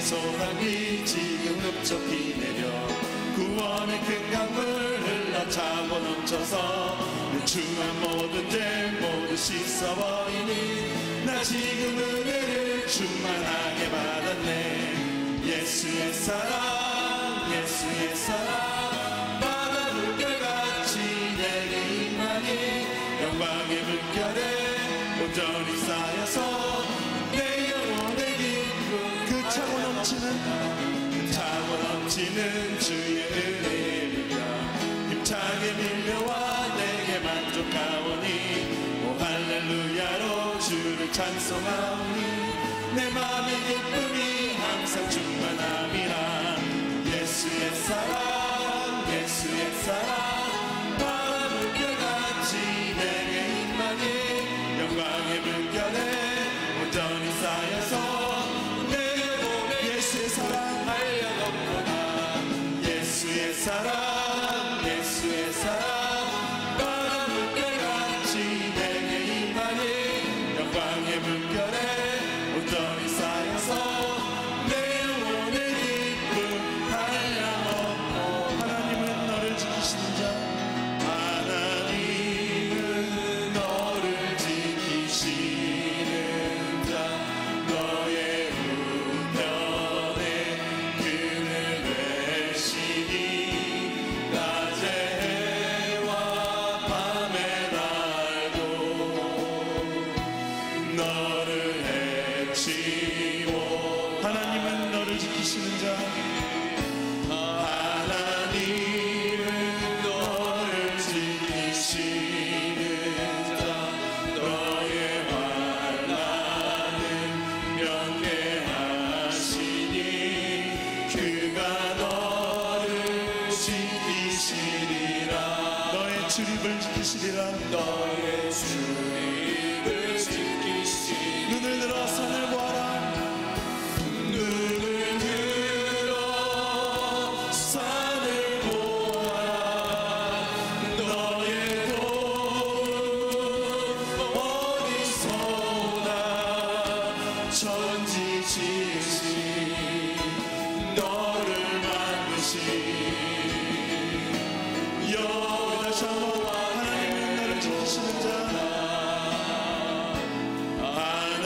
소나기 지금 흡족히 내려 구원의 큰 강물 흘러 차고 넘쳐서 내 추한 모든 죄 모두 씻어버리니 나 지금 은혜를 충만하게 받았네. 예수의 사랑 예수의 사랑 바다 물결같이 내게 임하니 영광의 물결에 온전히 쌓여서 내 영혼의 기쁨 그 차고 넘치는 주의 은혜를 힘차게 밀려와 내게 만족하오니 오 할렐루야로 주를 찬송하오니 내 마음의 기쁨이 항상 충만함이라. 예수의 사랑 예수의 사랑 바다 물결같이 내게 임하니 영광의 물결에 온전히 쌓여서 내 몸에 예수의 사랑 알려놓구나. 예수의 사랑 예수의 사랑 바다 물결같이 내게 임하니 영광의 물결에 온전히 쌓여서 내 영혼의 기쁨 한량없고. 하나님은 너를 지키시는 자 하나님은 너를 지키시는 자 너의 우편에 그늘 되시니 낮에 해와 밤에 달도 너를 해치고. 하나님은 너를 지키시는 자 하나님은 너를 지키시는 자 너의 환난을 면케하시니 그가 너를 지키시리라. 너의 출입을 지키시리라. 너의 출입을 지키시리라. 눈을 들어 산을 보아라. 눈을 들어 산을 보아라. 너의 도움 어디서 오나. 천지 지으신 너를 만드신 여호와 하나님은 너를 지키시는 자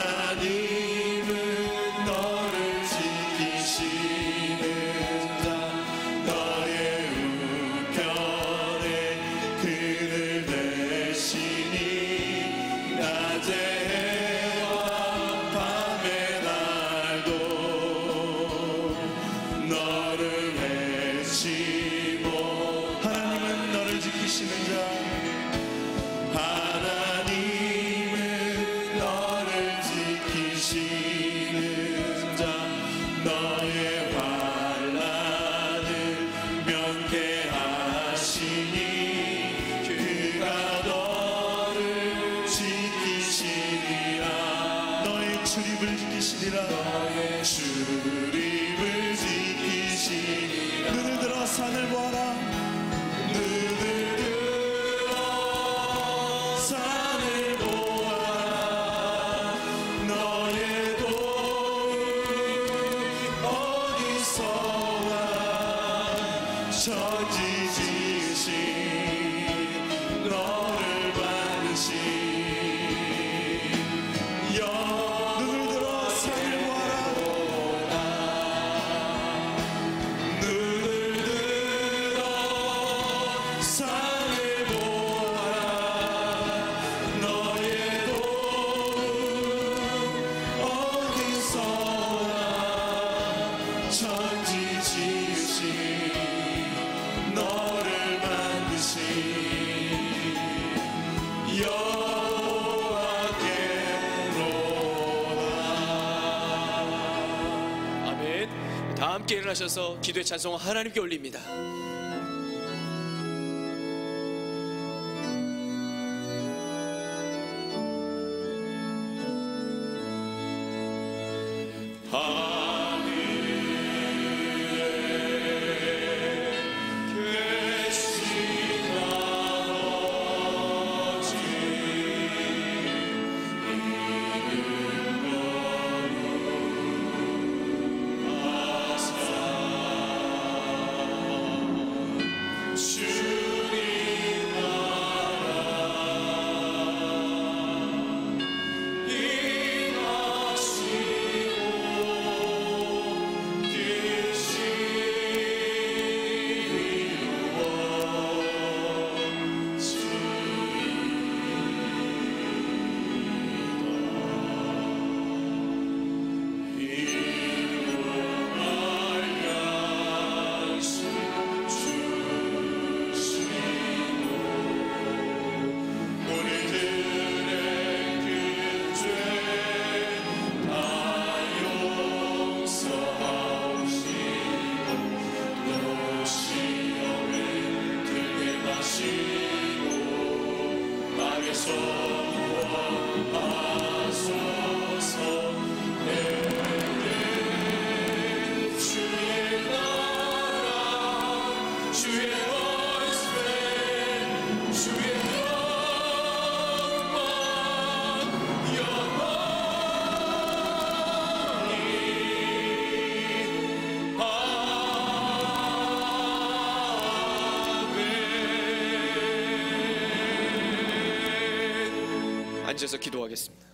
하나님은 너를 지키시는 자 너의 우편에 그늘 되시니 낮에 해와 밤에 달도 너를 외치고. 하나님은 너를 지키시는 자 하나님은 너를 지키시는 자 너의 환난을 면케하시니 그가 너를 지키시리라. 너의 출입을 지키시리라. 너의 출입을 지키시리라. 눈을 들어 산을 보아라. 눈을 들어 산을 보아라. 너의 도움 어디서 오나. 천지 지으신 너를 만드신 눈을 들어 산을 보아라. 눈을 들어 산을 보아라. 너의 도움 어디서 오나. 천지 지으신 너를 만드신 여호와께로다. 아멘. 다 함께 일어나셔서 기도의 찬송 하나님께 올립니다. 하늘에 앉아서 기도하겠습니다.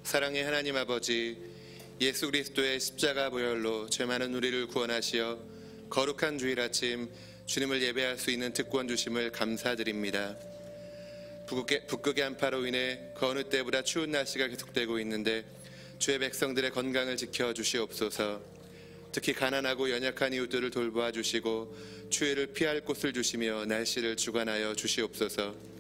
사랑의 하나님 아버지, 예수 그리스도의 십자가 보혈로 죄 많은 우리를 구원하시어 거룩한 주일 아침 주님을 예배할 수 있는 특권 주심을 감사드립니다. 북극의 한파로 인해 그 어느 때보다 추운 날씨가 계속되고 있는데 주의 백성들의 건강을 지켜 주시옵소서. 특히 가난하고 연약한 이웃들을 돌보아 주시고 추위를 피할 곳을 주시며 날씨를 주관하여 주시옵소서.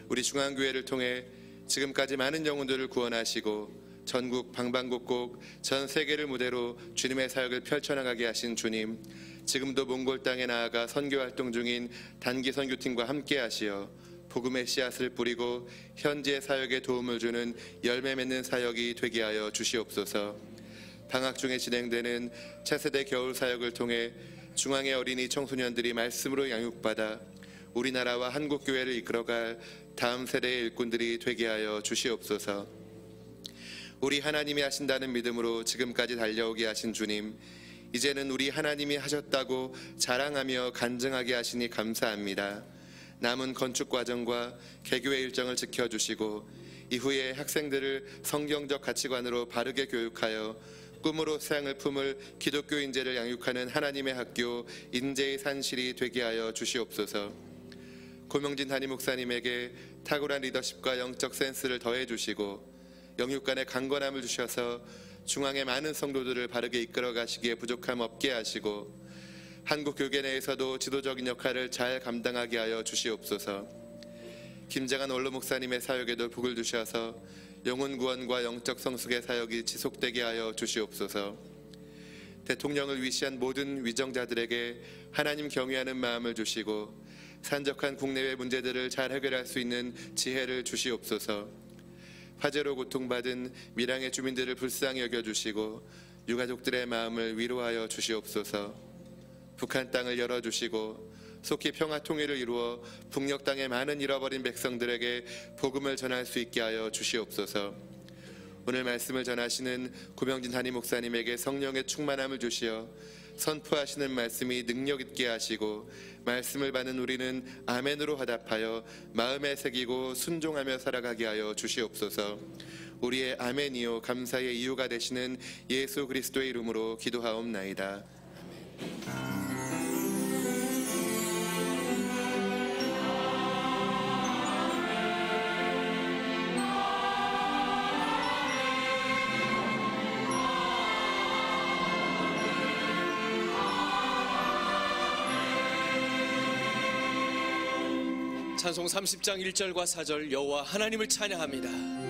우리 중앙교회를 통해 지금까지 많은 영혼들을 구원하시고 전국 방방곡곡 전 세계를 무대로 주님의 사역을 펼쳐나가게 하신 주님, 지금도 몽골 땅에 나아가 선교활동 중인 단기 선교팀과 함께 하시어 복음의 씨앗을 뿌리고 현지의 사역에 도움을 주는 열매 맺는 사역이 되게 하여 주시옵소서. 방학 중에 진행되는 차세대 겨울 사역을 통해 중앙의 어린이 청소년들이 말씀으로 양육받아 우리나라와 한국교회를 이끌어갈 다음 세대의 일꾼들이 되게 하여 주시옵소서. 우리 하나님이 하신다는 믿음으로 지금까지 달려오게 하신 주님, 이제는 우리 하나님이 하셨다고 자랑하며 간증하게 하시니 감사합니다. 남은 건축 과정과 개교의 일정을 지켜주시고 이후에 학생들을 성경적 가치관으로 바르게 교육하여 꿈으로 세상을 품을 기독교 인재를 양육하는 하나님의 학교 인재의 산실이 되게 하여 주시옵소서. 고명진 담임 목사님에게 탁월한 리더십과 영적 센스를 더해 주시고 영육간의 강건함을 주셔서 중앙의 많은 성도들을 바르게 이끌어 가시기에 부족함 없게 하시고 한국 교계 내에서도 지도적인 역할을 잘 감당하게 하여 주시옵소서. 김장한 원로 목사님의 사역에도 복을 주셔서 영혼 구원과 영적 성숙의 사역이 지속되게 하여 주시옵소서. 대통령을 위시한 모든 위정자들에게 하나님 경외하는 마음을 주시고 산적한 국내외 문제들을 잘 해결할 수 있는 지혜를 주시옵소서. 화재로 고통받은 밀양의 주민들을 불쌍히 여겨주시고 유가족들의 마음을 위로하여 주시옵소서. 북한 땅을 열어주시고 속히 평화 통일을 이루어 북녘 땅의 많은 잃어버린 백성들에게 복음을 전할 수 있게 하여 주시옵소서. 오늘 말씀을 전하시는 고명진 담임 목사님에게 성령의 충만함을 주시어 선포하시는 말씀이 능력 있게 하시고 말씀을 받는 우리는 아멘으로 화답하여 마음에 새기고 순종하며 살아가게 하여 주시옵소서. 우리의 아멘이요 감사의 이유가 되시는 예수 그리스도의 이름으로 기도하옵나이다. 찬송 30장 1절과 4절 여호와 하나님을 찬양합니다.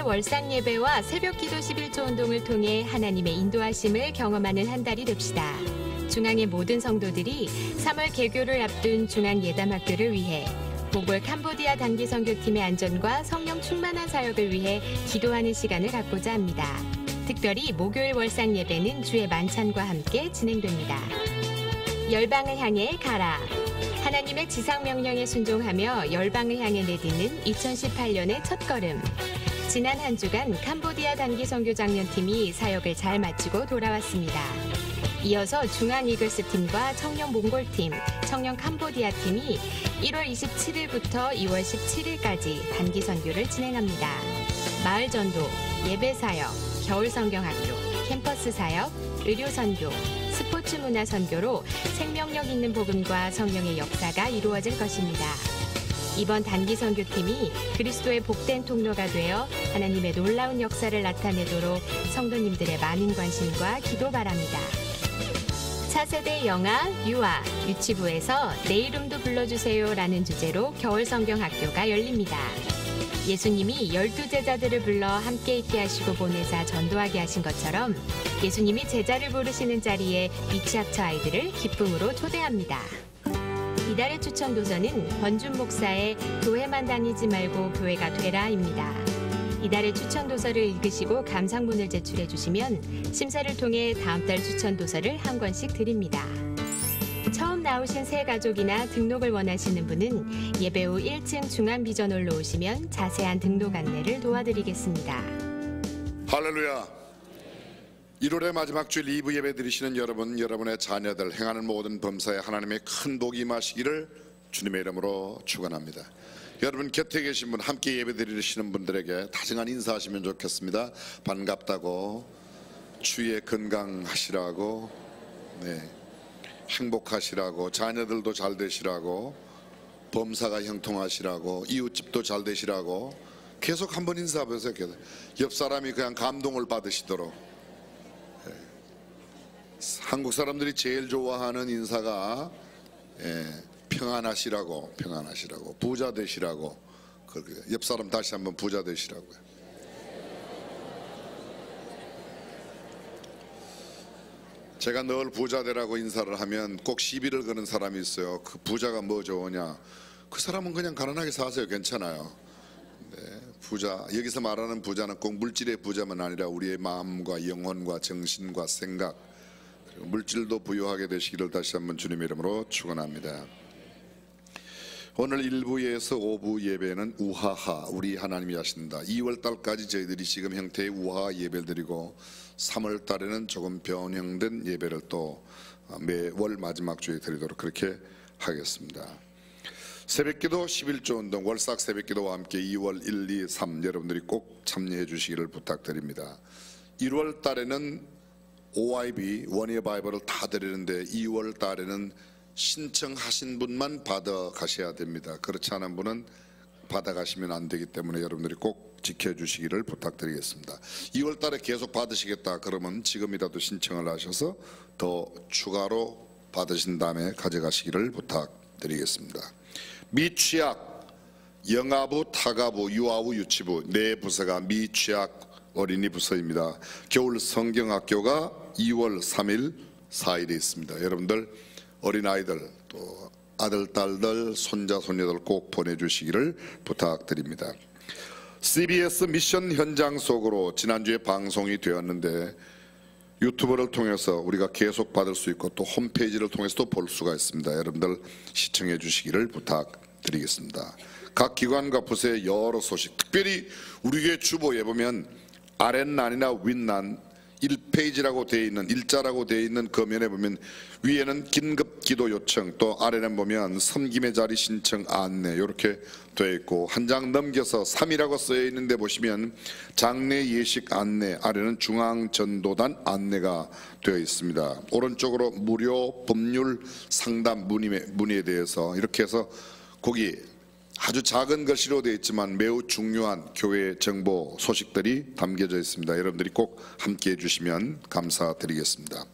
6월 월상 예배와 새벽기도 11조 운동을 통해 하나님의 인도하심을 경험하는 한 달이 됩시다. 중앙의 모든 성도들이 3월 개교를 앞둔 중앙예담학교를 위해 보골 캄보디아 단기 선교팀의 안전과 성령 충만한 사역을 위해 기도하는 시간을 갖고자 합니다. 특별히 목요일 월상 예배는 주의 만찬과 함께 진행됩니다. 열방을 향해 가라. 하나님의 지상 명령에 순종하며 열방을 향해 내딛는 2018년의 첫걸음. 지난 한 주간 캄보디아 단기 선교 장년팀이 사역을 잘 마치고 돌아왔습니다. 이어서 중앙 이글스 팀과 청년 몽골팀, 청년 캄보디아 팀이 1월 27일부터 2월 17일까지 단기 선교를 진행합니다. 마을 전도, 예배 사역, 겨울 성경학교, 캠퍼스 사역, 의료 선교, 스포츠 문화 선교로 생명력 있는 복음과 성령의 역사가 이루어질 것입니다. 이번 단기 선교팀이 그리스도의 복된 통로가 되어 하나님의 놀라운 역사를 나타내도록 성도님들의 많은 관심과 기도 바랍니다. 차세대 영아, 유아, 유치부에서 내 이름도 불러주세요라는 주제로 겨울 성경학교가 열립니다. 예수님이 12제자들을 불러 함께 있게 하시고 보내사 전도하게 하신 것처럼 예수님이 제자를 부르시는 자리에 미취학처 아이들을 기쁨으로 초대합니다. 이달의 추천 도서는 권준 목사의 교회만 다니지 말고 교회가 되라입니다. 이달의 추천 도서를 읽으시고 감상문을 제출해 주시면 심사를 통해 다음 달 추천 도서를 한 권씩 드립니다. 처음 나오신 새 가족이나 등록을 원하시는 분은 예배 후 1층 중앙비전홀로 오시면 자세한 등록 안내를 도와드리겠습니다. 할렐루야. 1월의 마지막 주일 2부 예배 드리시는 여러분, 여러분의 자녀들 행하는 모든 범사에 하나님의 큰 복이 임하시기를 주님의 이름으로 축원합니다. 여러분 곁에 계신 분, 함께 예배 드리시는 분들에게 다정한 인사하시면 좋겠습니다. 반갑다고, 주의 건강하시라고, 행복하시라고, 자녀들도 잘 되시라고, 범사가 형통하시라고, 이웃집도 잘 되시라고 계속 한번 인사하면서 옆 사람이 그냥 감동을 받으시도록. 한국 사람들이 제일 좋아하는 인사가 평안하시라고, 평안하시라고, 부자 되시라고. 옆 사람 다시 한번 부자 되시라고요. 제가 늘 부자 되라고 인사를 하면 꼭 시비를 거는 사람이 있어요. 그 부자가 뭐 좋으냐? 그 사람은 그냥 가난하게 사세요. 괜찮아요. 부자, 여기서 말하는 부자는 꼭 물질의 부자만 아니라 우리의 마음과 영혼과 정신과 생각, 그리고 물질도 부유하게 되시기를 다시 한번 주님의 이름으로 축원합니다. 오늘 1부에서 5부 예배는 우하하, 우리 하나님이 하신다. 2월달까지 저희들이 지금 형태의 우하하 예배를 드리고 3월달에는 조금 변형된 예배를 또 매월 마지막 주에 드리도록 그렇게 하겠습니다. 새벽기도 11조 운동 월삭 새벽기도와 함께 2월 1, 2, 3 여러분들이 꼭 참여해 주시기를 부탁드립니다. 1월 달에는 OIB 원예 바이블을 다 드리는데 2월 달에는 신청하신 분만 받아 가셔야 됩니다. 그렇지 않은 분은 받아 가시면 안 되기 때문에 여러분들이 꼭 지켜주시기를 부탁드리겠습니다. 2월 달에 계속 받으시겠다 그러면 지금이라도 신청을 하셔서 더 추가로 받으신 다음에 가져가시기를 부탁드리겠습니다. 미취학, 영아부, 타가부, 유아부, 유치부 네 부서가 미취학 어린이 부서입니다. 겨울 성경학교가 2월 3일 4일에 있습니다. 여러분들 어린아이들 또 아들, 딸들, 손자, 손녀들 꼭 보내주시기를 부탁드립니다. CBS 미션 현장 속으로 지난주에 방송이 되었는데 유튜브를 통해서 우리가 계속 받을 수 있고 또 홈페이지를 통해서도 볼 수가 있습니다. 여러분들 시청해 주시기를 부탁드리겠습니다. 각 기관과 부서의 여러 소식, 특별히 우리 교회 주보에 보면 아랫란이나 윗란 1페이지라고 되어 있는, 일자라고 되어 있는 거면에 보면 위에는 긴급 기도 요청, 또 아래는 보면 섬김의 자리 신청 안내 이렇게 되어 있고, 한 장 넘겨서 3이라고 쓰여 있는데 보시면 장례 예식 안내, 아래는 중앙전도단 안내가 되어 있습니다. 오른쪽으로 무료 법률 상담 문의에 대해서 이렇게 해서 거기 아주 작은 글씨로 되어 있지만 매우 중요한 교회 정보 소식들이 담겨져 있습니다. 여러분들이 꼭 함께해 주시면 감사드리겠습니다.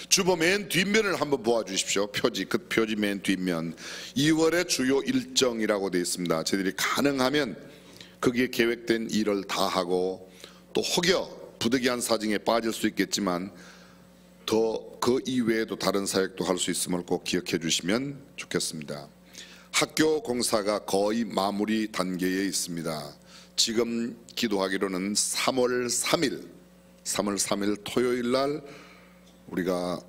주보 맨 뒷면을 한번 보아주십시오. 표지, 그 표지 맨 뒷면 2월의 주요 일정이라고 되어 있습니다. 저희들이 가능하면 거기에 계획된 일을 다 하고 또 혹여 부득이한 사정에 빠질 수 있겠지만 더 그 이외에도 다른 사역도 할 수 있음을 꼭 기억해 주시면 좋겠습니다. 학교 공사가 거의 마무리 단계에 있습니다. 지금 기도하기로는 3월 3일 토요일 날 우리가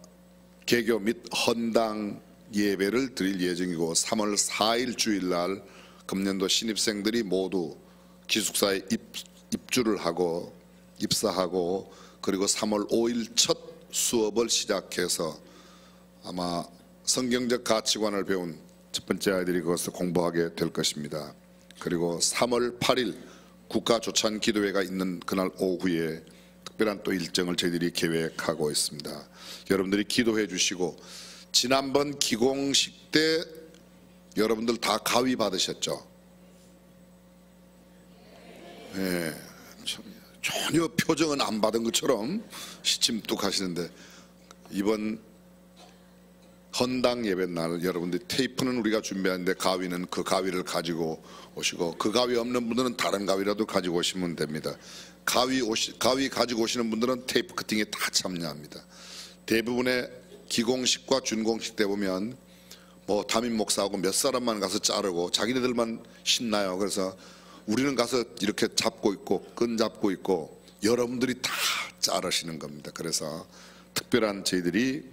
개교 및 헌당 예배를 드릴 예정이고 3월 4일 주일 날 금년도 신입생들이 모두 기숙사에 입주를 하고 입사하고 그리고 3월 5일 첫 수업을 시작해서 아마 성경적 가치관을 배운 첫 번째 아이들이 그것을 공부하게 될 것입니다. 그리고 3월 8일 국가조찬 기도회가 있는 그날 오후에 특별한 또 일정을 저희들이 계획하고 있습니다. 여러분들이 기도해 주시고 지난번 기공식 때 여러분들 다 가위 받으셨죠? 네, 전혀 표정은 안 받은 것처럼 시침뚝 하시는데 이번 헌당 예배 날 여러분들 테이프는 우리가 준비하는데 가위는 그 가위를 가지고 오시고 그 가위 없는 분들은 다른 가위라도 가지고 오시면 됩니다. 가위 가지고 오시는 분들은 테이프 커팅에 다 참여합니다. 대부분의 기공식과 준공식 때 보면 뭐 담임 목사하고 몇 사람만 가서 자르고 자기네들만 신나요. 그래서 우리는 가서 이렇게 잡고 있고 끈 잡고 있고 여러분들이 다 자르시는 겁니다. 그래서 특별한 저희들이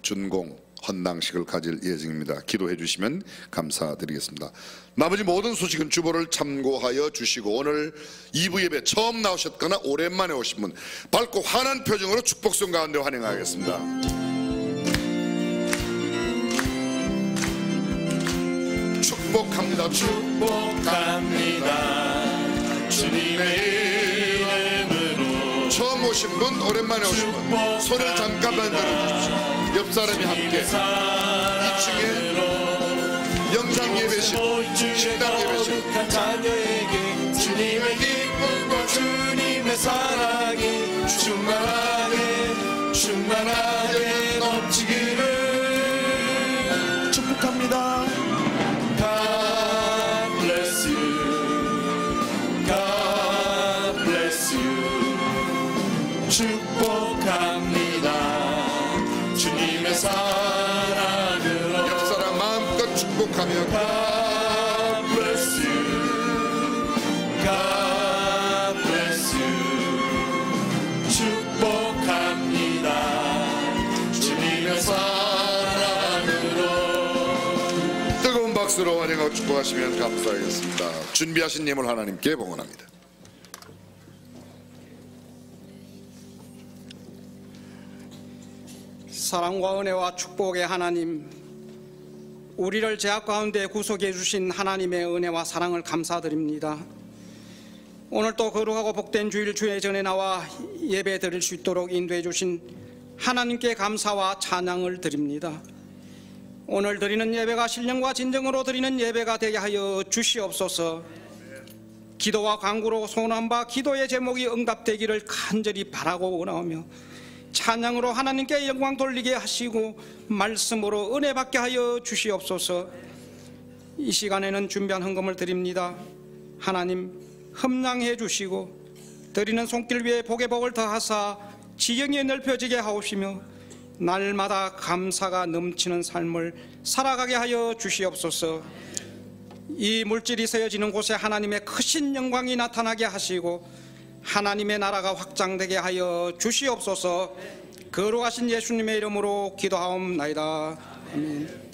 준공 헌당식을 가질 예정입니다. 기도해 주시면 감사드리겠습니다. 나머지 모든 소식은 주보를 참고하여 주시고 오늘 2부 예배 처음 나오셨거나 오랜만에 오신 분 밝고 환한 표정으로 축복성 가운데 환영하겠습니다. 축복합니다. 축복합니다. 주님의 이름으로 처음 오신 분, 오랜만에 오신 분 손을 잠깐만 들어주십시오. 옆 사람이 함께 2층에 영상 예배실, 식당 예배실 자녀에게 주님의 기쁨과 주님의 사랑이 충만하게 넘치기를 축복합니다. God bless you. God bless you. 축복합니다. 주님의 사랑으로 옆 사람 마음껏 축복하며 God bless you. God bless you. 축복합니다. 주님의 사랑으로 뜨거운 박수로 환영하고 축복하시면 감사하겠습니다. 준비하신 예물 하나님께 봉헌합니다. 사랑과 은혜와 축복의 하나님, 우리를 죄악 가운데 구속해 주신 하나님의 은혜와 사랑을 감사드립니다. 오늘 또 거룩하고 복된 주일 주의 전에 나와 예배 드릴 수 있도록 인도해 주신 하나님께 감사와 찬양을 드립니다. 오늘 드리는 예배가 신령과 진정으로 드리는 예배가 되게 하여 주시옵소서. 기도와 간구로 소원한 바 기도의 제목이 응답되기를 간절히 바라고 원하오며 찬양으로 하나님께 영광 돌리게 하시고 말씀으로 은혜 받게 하여 주시옵소서. 이 시간에는 준비한 헌금을 드립니다. 하나님 흠량해 주시고 드리는 손길 위에 복의 복을 더하사 지경이 넓혀지게 하옵시며 날마다 감사가 넘치는 삶을 살아가게 하여 주시옵소서. 이 물질이 세어지는 곳에 하나님의 크신 영광이 나타나게 하시고 하나님의 나라가 확장되게 하여 주시옵소서. 거룩하신 예수님의 이름으로 기도하옵나이다. 아멘.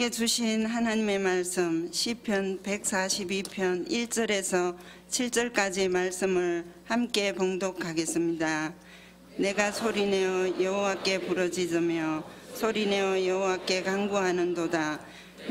우리에게 주신 하나님의 말씀 시편 142편 1절에서 7절까지 말씀을 함께 봉독하겠습니다. 내가 소리내어 여호와께 부르짖으며 소리내어 여호와께 간구하는도다.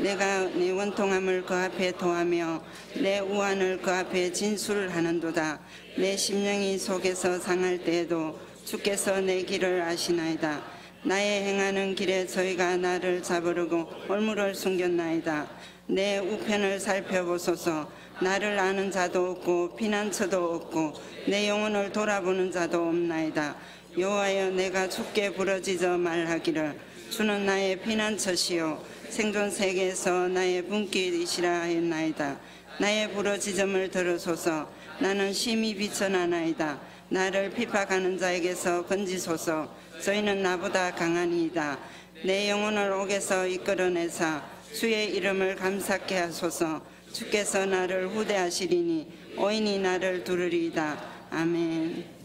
내가 내 원통함을 그 앞에 토하며 내 우환을 그 앞에 진술하는도다. 내 심령이 속에서 상할 때에도 주께서 내 길을 아시나이다. 나의 행하는 길에 저희가 나를 잡으려고 올무를 숨겼나이다. 내 우편을 살펴보소서. 나를 아는 자도 없고 피난처도 없고 내 영혼을 돌아보는 자도 없나이다. 여호와여, 내가 주께 부르짖어 말하기를 주는 나의 피난처시요 생존 세계에서 나의 분깃이시라 했나이다. 나의 부르짖음을 들으소서. 나는 심히 비천하나이다. 나를 핍박하는 자에게서 건지소서. 저희는 나보다 강하니이다. 내 영혼을 옥에서 이끌어내사 주의 이름을 감사케 하소서. 주께서 나를 후대하시리니 오인이 나를 두르리이다. 아멘.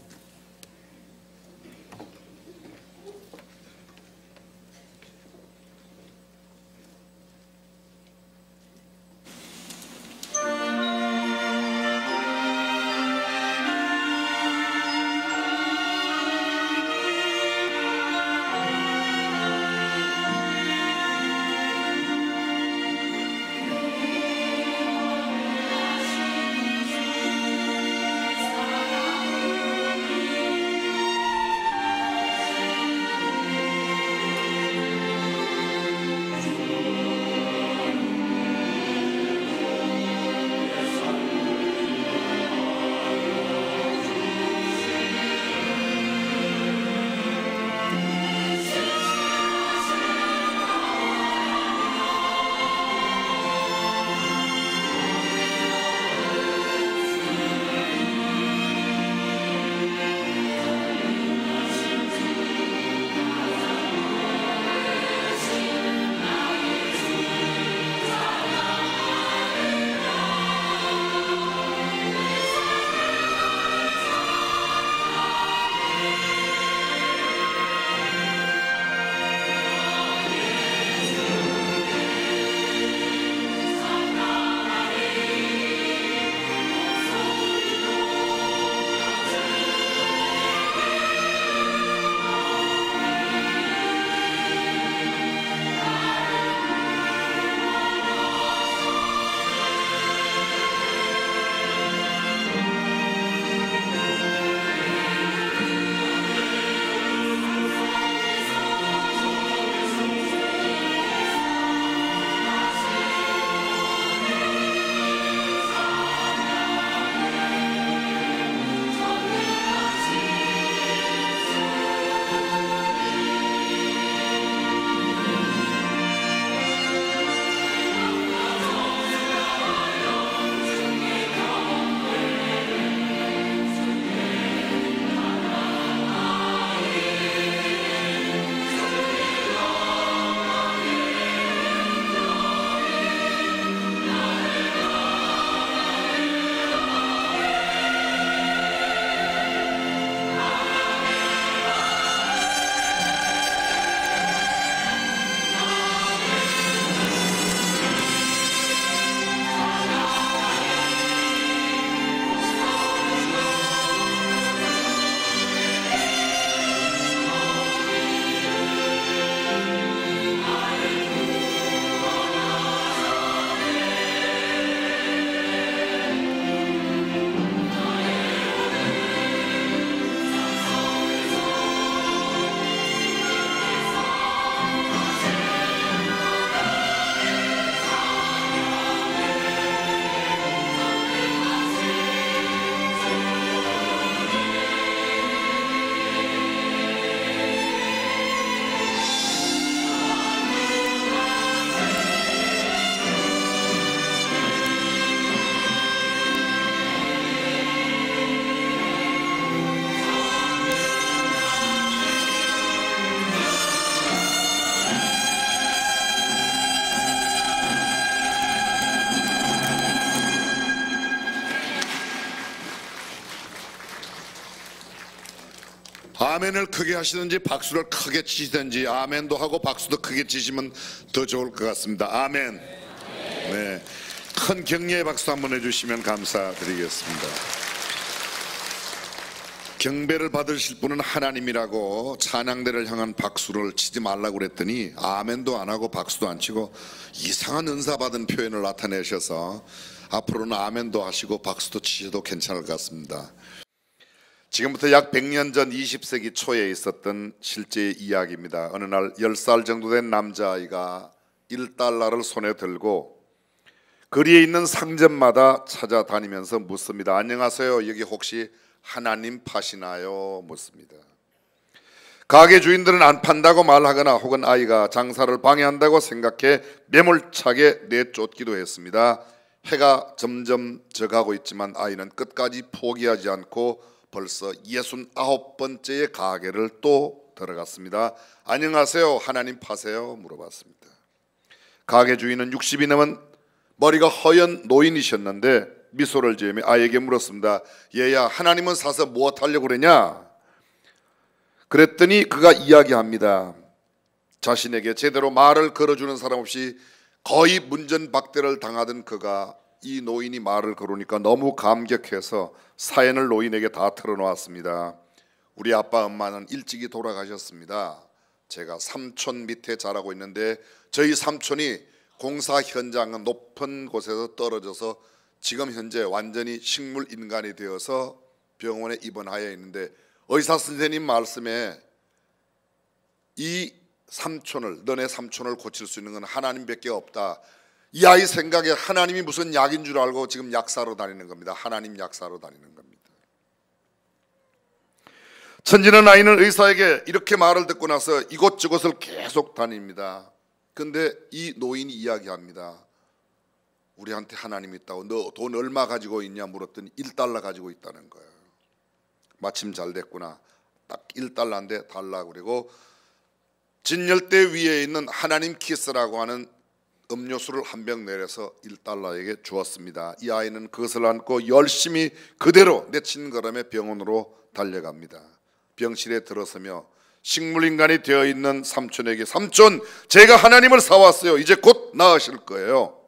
아멘을 크게 하시든지 박수를 크게 치시든지 아멘도 하고 박수도 크게 치시면 더 좋을 것 같습니다. 아멘. 네, 큰 격려의 박수 한번 해주시면 감사드리겠습니다. 경배를 받으실 분은 하나님이라고 찬양대를 향한 박수를 치지 말라고 그랬더니 아멘도 안 하고 박수도 안 치고 이상한 은사 받은 표현을 나타내셔서 앞으로는 아멘도 하시고 박수도 치셔도 괜찮을 것 같습니다. 지금부터 약 100년 전 20세기 초에 있었던 실제 이야기입니다. 어느 날 10살 정도 된 남자아이가 1달러를 손에 들고 거리에 있는 상점마다 찾아다니면서 묻습니다. 안녕하세요, 여기 혹시 하나님 파시나요? 묻습니다. 가게 주인들은 안 판다고 말하거나 혹은 아이가 장사를 방해한다고 생각해 매몰차게 내쫓기도 했습니다. 해가 점점 져가고 있지만 아이는 끝까지 포기하지 않고 벌써 69번째의 가게를 또 들어갔습니다. 안녕하세요, 하나님 파세요? 물어봤습니다. 가게 주인은 60이 넘은 머리가 허연 노인이셨는데 미소를 지으며 아이에게 물었습니다. 얘야, 하나님은 사서 무엇하려고 그러냐? 그랬더니 그가 이야기합니다. 자신에게 제대로 말을 걸어주는 사람 없이 거의 문전박대를 당하던 그가 이 노인이 말을 걸으니까 너무 감격해서 사연을 노인에게 다 털어놓았습니다. 우리 아빠 엄마는 일찍이 돌아가셨습니다. 제가 삼촌 밑에 자라고 있는데 저희 삼촌이 공사 현장은 높은 곳에서 떨어져서 지금 현재 완전히 식물 인간이 되어서 병원에 입원하여 있는데 의사 선생님 말씀에 이 삼촌을, 너네 삼촌을 고칠 수 있는 건 하나님밖에 없다. 이 아이 생각에 하나님이 무슨 약인 줄 알고 지금 약 사러 다니는 겁니다. 하나님 약 사러 다니는 겁니다. 천지는 아이는 의사에게 이렇게 말을 듣고 나서 이곳저곳을 계속 다닙니다. 근데 이 노인이 이야기합니다. 우리한테 하나님이 있다고. 너 돈 얼마 가지고 있냐 물었더니 1달러 가지고 있다는 거예요. 마침 잘 됐구나. 딱 1달러인데 달라고. 그리고 진열대 위에 있는 하나님 키스라고 하는 음료수를 한 병 내려서 1달러에게 주었습니다. 이 아이는 그것을 안고 열심히 그대로 내친 걸음에 병원으로 달려갑니다. 병실에 들어서며 식물인간이 되어 있는 삼촌에게 삼촌, 제가 하나님을 사왔어요. 이제 곧 나으실 거예요.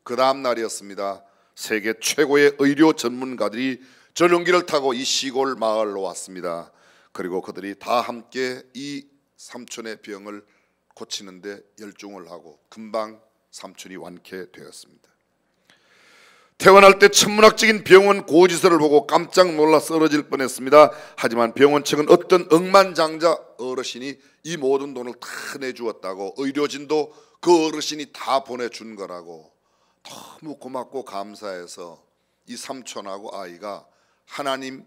그 다음 날이었습니다. 세계 최고의 의료 전문가들이 전용기를 타고 이 시골 마을로 왔습니다. 그리고 그들이 다 함께 이 삼촌의 병을 고치는데 열중을 하고 금방 삼촌이 완쾌되었습니다. 퇴원할 때 천문학적인 병원 고지서를 보고 깜짝 놀라 쓰러질 뻔했습니다. 하지만 병원 측은 어떤 억만장자 어르신이 이 모든 돈을 다 내주었다고, 의료진도 그 어르신이 다 보내준 거라고 너무 고맙고 감사해서 이 삼촌하고 아이가 하나님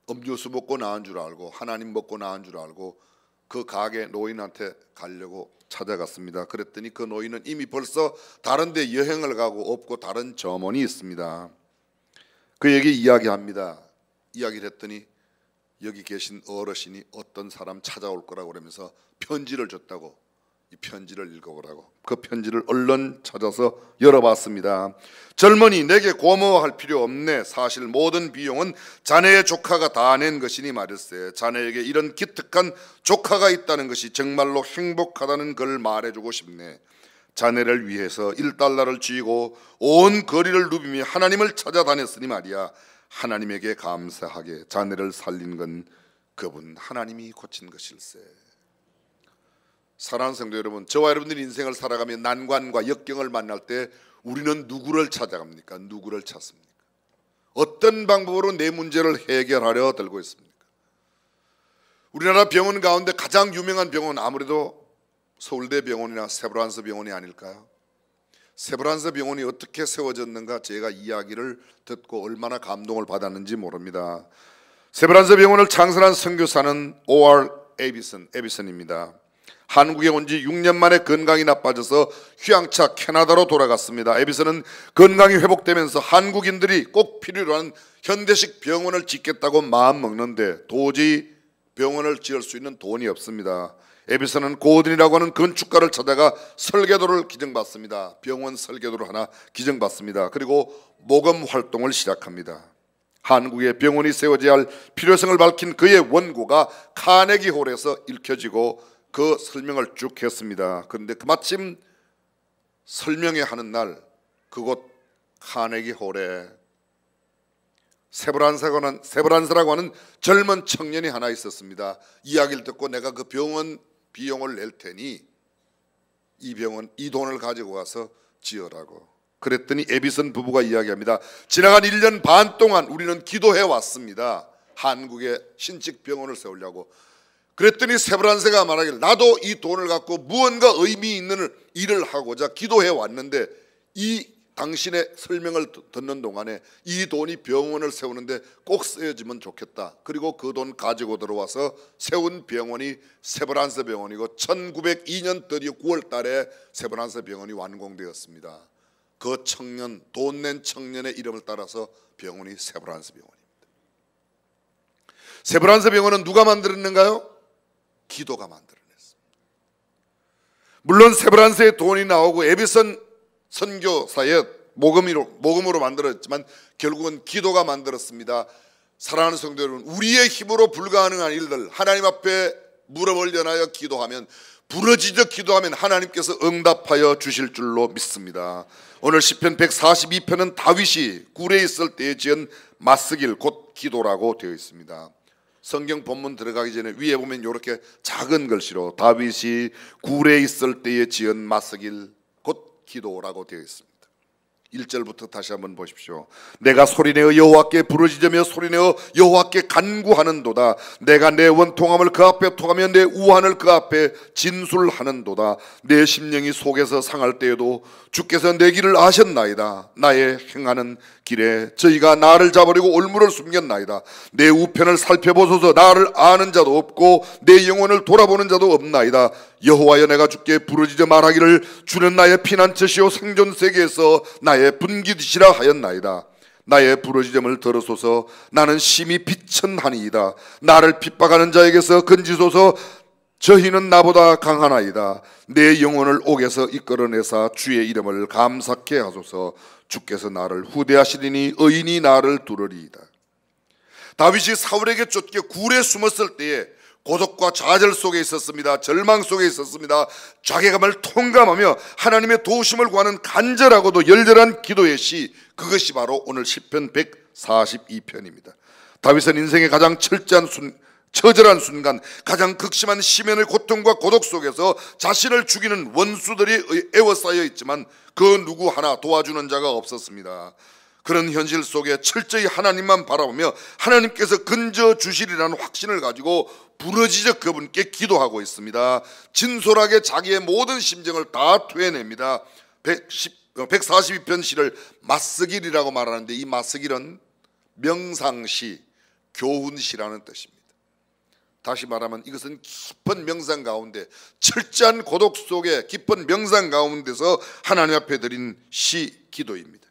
음료수 먹고 나은 줄 알고, 하나님 먹고 나은 줄 알고 그 가게 노인한테 가려고 찾아갔습니다. 그랬더니 그 노인은 이미 벌써 다른 데 여행을 가고 없고 다른 점원이 있습니다. 그에게 이야기합니다. 이야기를 했더니 여기 계신 어르신이 어떤 사람 찾아올 거라고 그러면서 편지를 줬다고, 이 편지를 읽어보라고. 그 편지를 얼른 찾아서 열어봤습니다. 젊은이, 내게 고마워할 필요 없네. 사실 모든 비용은 자네의 조카가 다 낸 것이니 말일세. 자네에게 이런 기특한 조카가 있다는 것이 정말로 행복하다는 걸 말해주고 싶네. 자네를 위해서 1달러를 쥐고 온 거리를 누비며 하나님을 찾아다녔으니 말이야. 하나님에게 감사하게 자네를 살린 건 그분 하나님이 고친 것일세. 사랑하는 성도 여러분, 저와 여러분들이 인생을 살아가며 난관과 역경을 만날 때 우리는 누구를 찾아갑니까? 누구를 찾습니까? 어떤 방법으로 내 문제를 해결하려 들고 있습니까? 우리나라 병원 가운데 가장 유명한 병원 아무래도 서울대 병원이나 세브란스 병원이 아닐까요? 세브란스 병원이 어떻게 세워졌는가 제가 이야기를 듣고 얼마나 감동을 받았는지 모릅니다. 세브란스 병원을 창설한 선교사는 O.R. 에비슨입니다. 한국에 온 지 6년 만에 건강이 나빠져서 휴양차 캐나다로 돌아갔습니다. 에비슨은 건강이 회복되면서 한국인들이 꼭 필요로 하는 현대식 병원을 짓겠다고 마음먹는데 도저히 병원을 지을 수 있는 돈이 없습니다. 에비슨은 고든이라고 하는 건축가를 찾아가 설계도를 기증받습니다. 병원 설계도를 하나 기증받습니다. 그리고 모금 활동을 시작합니다. 한국에 병원이 세워져야 할 필요성을 밝힌 그의 원고가 카네기 홀에서 읽혀지고 그 설명을 쭉 했습니다. 그런데 마침 설명회 하는 날 그곳 카네기 홀에 세브란스라고 하는 젊은 청년이 하나 있었습니다. 이야기를 듣고 내가 그 병원 비용을 낼 테니 이 돈을 가지고 가서 지으라고. 그랬더니 에비슨 부부가 이야기합니다. 지나간 1년 반 동안 우리는 기도해 왔습니다. 한국에 신직 병원을 세우려고. 그랬더니 세브란스가 말하길 나도 이 돈을 갖고 무언가 의미 있는 일을 하고자 기도해 왔는데 이 당신의 설명을 듣는 동안에 이 돈이 병원을 세우는데 꼭 쓰여지면 좋겠다. 그리고 그 돈 가지고 들어와서 세운 병원이 세브란스 병원이고 1902년 드디어 9월 달에 세브란스 병원이 완공되었습니다. 그 청년, 돈 낸 청년의 이름을 따라서 병원이 세브란스 병원입니다. 세브란스 병원은 누가 만들었는가요? 기도가 만들어냈습니다. 물론 세브란스에 돈이 나오고 에비슨 선교사의 모금으로 만들었지만 결국은 기도가 만들었습니다. 사랑하는 성도 여러분, 우리의 힘으로 불가능한 일들 하나님 앞에 무릎을 연하여 기도하면, 부르짖어 기도하면 하나님께서 응답하여 주실 줄로 믿습니다. 오늘 시편 142편은 다윗이 굴에 있을 때에 지은 맞쓰길 곧 기도라고 되어 있습니다. 성경 본문 들어가기 전에 위에 보면 이렇게 작은 글씨로 다윗이 굴에 있을 때에 지은 맞쓰길 곧 기도라고 되어 있습니다. 1절부터 다시 한번 보십시오. 내가 소리내어 여호와께 부르짖으며 소리내어 여호와께 간구하는도다. 내가 내 원통함을 그 앞에 토하며 내 우한을 그 앞에 진술하는도다. 내 심령이 속에서 상할 때에도 주께서 내 길을 아셨나이다. 나의 행하는 길에 저희가 나를 잡으려고 올무를 숨겼나이다. 내 우편을 살펴보소서. 나를 아는 자도 없고 내 영혼을 돌아보는 자도 없나이다. 여호와여, 내가 주께 부르짖어 말하기를 주는 나의 피난처시요 생존 세계에서 나의 분기디시라 하였나이다. 나의 부르짖음을 들으소서. 나는 심히 비천하니이다. 나를 핍박하는 자에게서 건지소서. 저희는 나보다 강하나이다. 내 영혼을 옥에서 이끌어내사 주의 이름을 감사케 하소서. 주께서 나를 후대하시리니 의인이 나를 두르리이다. 다윗이 사울에게 쫓겨 굴에 숨었을 때에 고독과 좌절 속에 있었습니다. 절망 속에 있었습니다. 자괴감을 통감하며 하나님의 도우심을 구하는 간절하고도 열렬한 기도의 시, 그것이 바로 오늘 시편 142편입니다. 다윗은 인생의 가장 처절한 순간, 가장 극심한 심연의 고통과 고독 속에서 자신을 죽이는 원수들이 에워싸여 있지만 그 누구 하나 도와주는 자가 없었습니다. 그런 현실 속에 철저히 하나님만 바라보며 하나님께서 건져 주시리라는 확신을 가지고 부르짖어 그분께 기도하고 있습니다. 진솔하게 자기의 모든 심정을 다 토해냅니다. 142편 시를 맞쓰길이라고 말하는데 이 맞쓰길은 명상시, 교훈시라는 뜻입니다. 다시 말하면 이것은 깊은 명상 가운데, 철저한 고독 속에 깊은 명상 가운데서 하나님 앞에 드린 시, 기도입니다.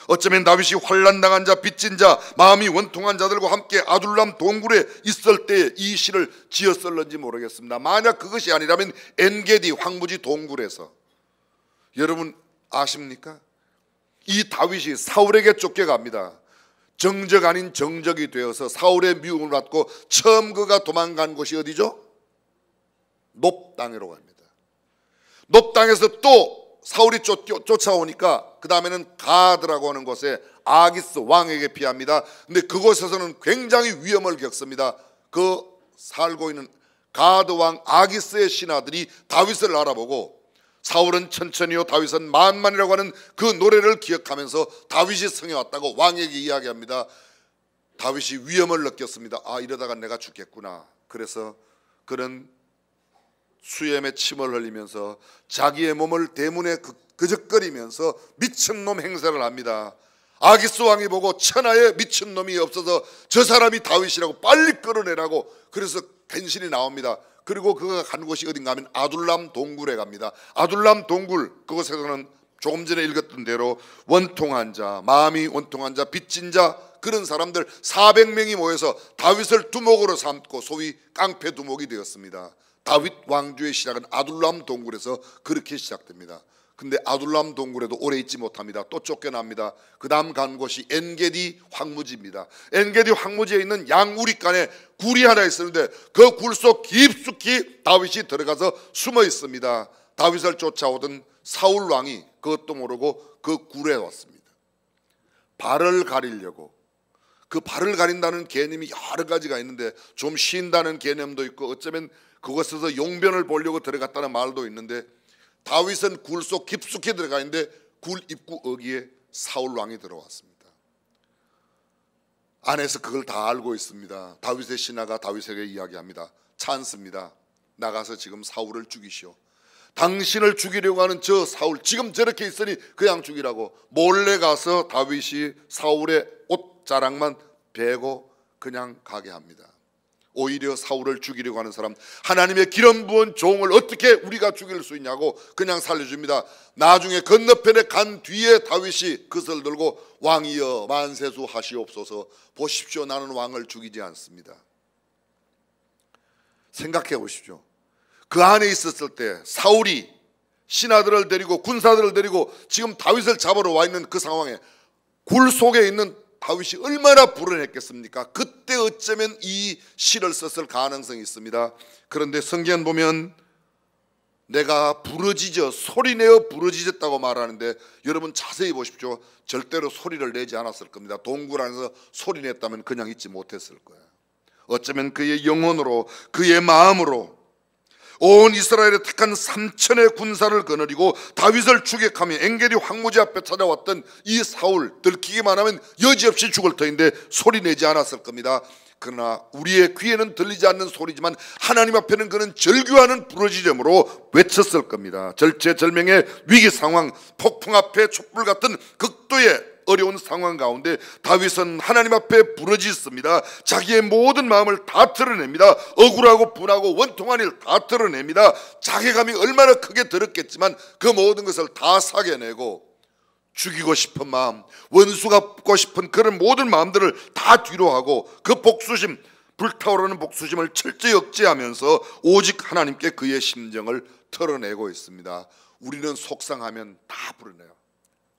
어쩌면 다윗이 환난당한 자, 빚진 자, 마음이 원통한 자들과 함께 아둘람 동굴에 있을 때 이 시를 지었을는지 모르겠습니다. 만약 그것이 아니라면 엔게디 황무지 동굴에서, 여러분 아십니까? 이 다윗이 사울에게 쫓겨갑니다. 정적 아닌 정적이 되어서 사울의 미움을 받고 처음 그가 도망간 곳이 어디죠? 놉 땅으로 갑니다. 놉 땅에서 또 사울이 쫓아오니까 그 다음에는 가드라고 하는 곳에 아기스 왕에게 피합니다. 근데 그곳에서는 굉장히 위험을 겪습니다. 그 살고 있는 가드 왕 아기스의 신하들이 다윗을 알아보고 사울은 천천히요 다윗은 만만이라고 하는 그 노래를 기억하면서 다윗이 성에 왔다고 왕에게 이야기합니다. 다윗이 위험을 느꼈습니다. 아, 이러다가 내가 죽겠구나. 그래서 그는 수염에 침을 흘리면서 자기의 몸을 대문에 그적거리면서 미친놈 행세를 합니다. 아기스 왕이 보고 천하에 미친놈이 없어서 저 사람이 다윗이라고 빨리 끌어내라고, 그래서 간신히 나옵니다. 그리고 그가 간 곳이 어딘가 하면 아둘람 동굴에 갑니다. 아둘람 동굴, 그곳에서는 조금 전에 읽었던 대로 원통한 자, 마음이 원통한 자, 빚진 자, 그런 사람들 400명이 모여서 다윗을 두목으로 삼고 소위 깡패 두목이 되었습니다. 다윗 왕조의 시작은 아둘람 동굴에서 그렇게 시작됩니다. 근데 아둘람 동굴에도 오래 있지 못합니다. 또 쫓겨납니다. 그 다음 간 곳이 엔게디 황무지입니다. 엔게디 황무지에 있는 양우리간에 굴이 하나 있었는데 그 굴 속 깊숙이 다윗이 들어가서 숨어 있습니다. 다윗을 쫓아오던 사울 왕이 그것도 모르고 그 굴에 왔습니다. 발을 가리려고. 그 발을 가린다는 개념이 여러 가지가 있는데 좀 쉰다는 개념도 있고 어쩌면 그곳에서 용변을 보려고 들어갔다는 말도 있는데 다윗은 굴 속 깊숙이 들어가 있는데 굴 입구 어귀에 사울 왕이 들어왔습니다. 안에서 그걸 다 알고 있습니다. 다윗의 신하가 다윗에게 이야기합니다. 찬스입니다. 나가서 지금 사울을 죽이시오. 당신을 죽이려고 하는 저 사울 지금 저렇게 있으니 그냥 죽이라고 몰래 가서 다윗이 사울의 옷자락만 베고 그냥 가게 합니다. 오히려 사울을 죽이려고 하는 사람, 하나님의 기름 부은 종을 어떻게 우리가 죽일 수 있냐고 그냥 살려줍니다. 나중에 건너편에 간 뒤에 다윗이 그것을 들고 왕이여 만세수 하시옵소서. 보십시오, 나는 왕을 죽이지 않습니다. 생각해 보십시오. 그 안에 있었을 때 사울이 신하들을 데리고 군사들을 데리고 지금 다윗을 잡으러 와 있는 그 상황에 굴 속에 있는 다윗이 얼마나 불안했겠습니까? 그때 어쩌면 이 시를 썼을 가능성이 있습니다. 그런데 성경 보면 내가 부르짖어 소리내어 부르짖었다고 말하는데 여러분 자세히 보십시오. 절대로 소리를 내지 않았을 겁니다. 동굴 안에서 소리냈다면 그냥 있지 못했을 거예요. 어쩌면 그의 영혼으로 그의 마음으로 온 이스라엘의 택한 3천의 군사를 거느리고 다윗을 추격하며 엔게디 황무지 앞에 찾아왔던 이 사울, 들키기만 하면 여지없이 죽을 터인데 소리내지 않았을 겁니다. 그러나 우리의 귀에는 들리지 않는 소리지만 하나님 앞에는 그는 절규하는 부르짖음으로 외쳤을 겁니다. 절체절명의 위기 상황, 폭풍 앞에 촛불 같은 극도의 어려운 상황 가운데 다윗은 하나님 앞에 부르짖습니다. 자기의 모든 마음을 다 드러냅니다. 억울하고 분하고 원통한 일 다 드러냅니다. 자괴감이 얼마나 크게 들었겠지만 그 모든 것을 다 사겨내고 죽이고 싶은 마음, 원수 갚고 싶은 그런 모든 마음들을 다 뒤로 하고 그 복수심, 불타오르는 복수심을 철저히 억제하면서 오직 하나님께 그의 심정을 털어내고 있습니다. 우리는 속상하면 다 부르네요.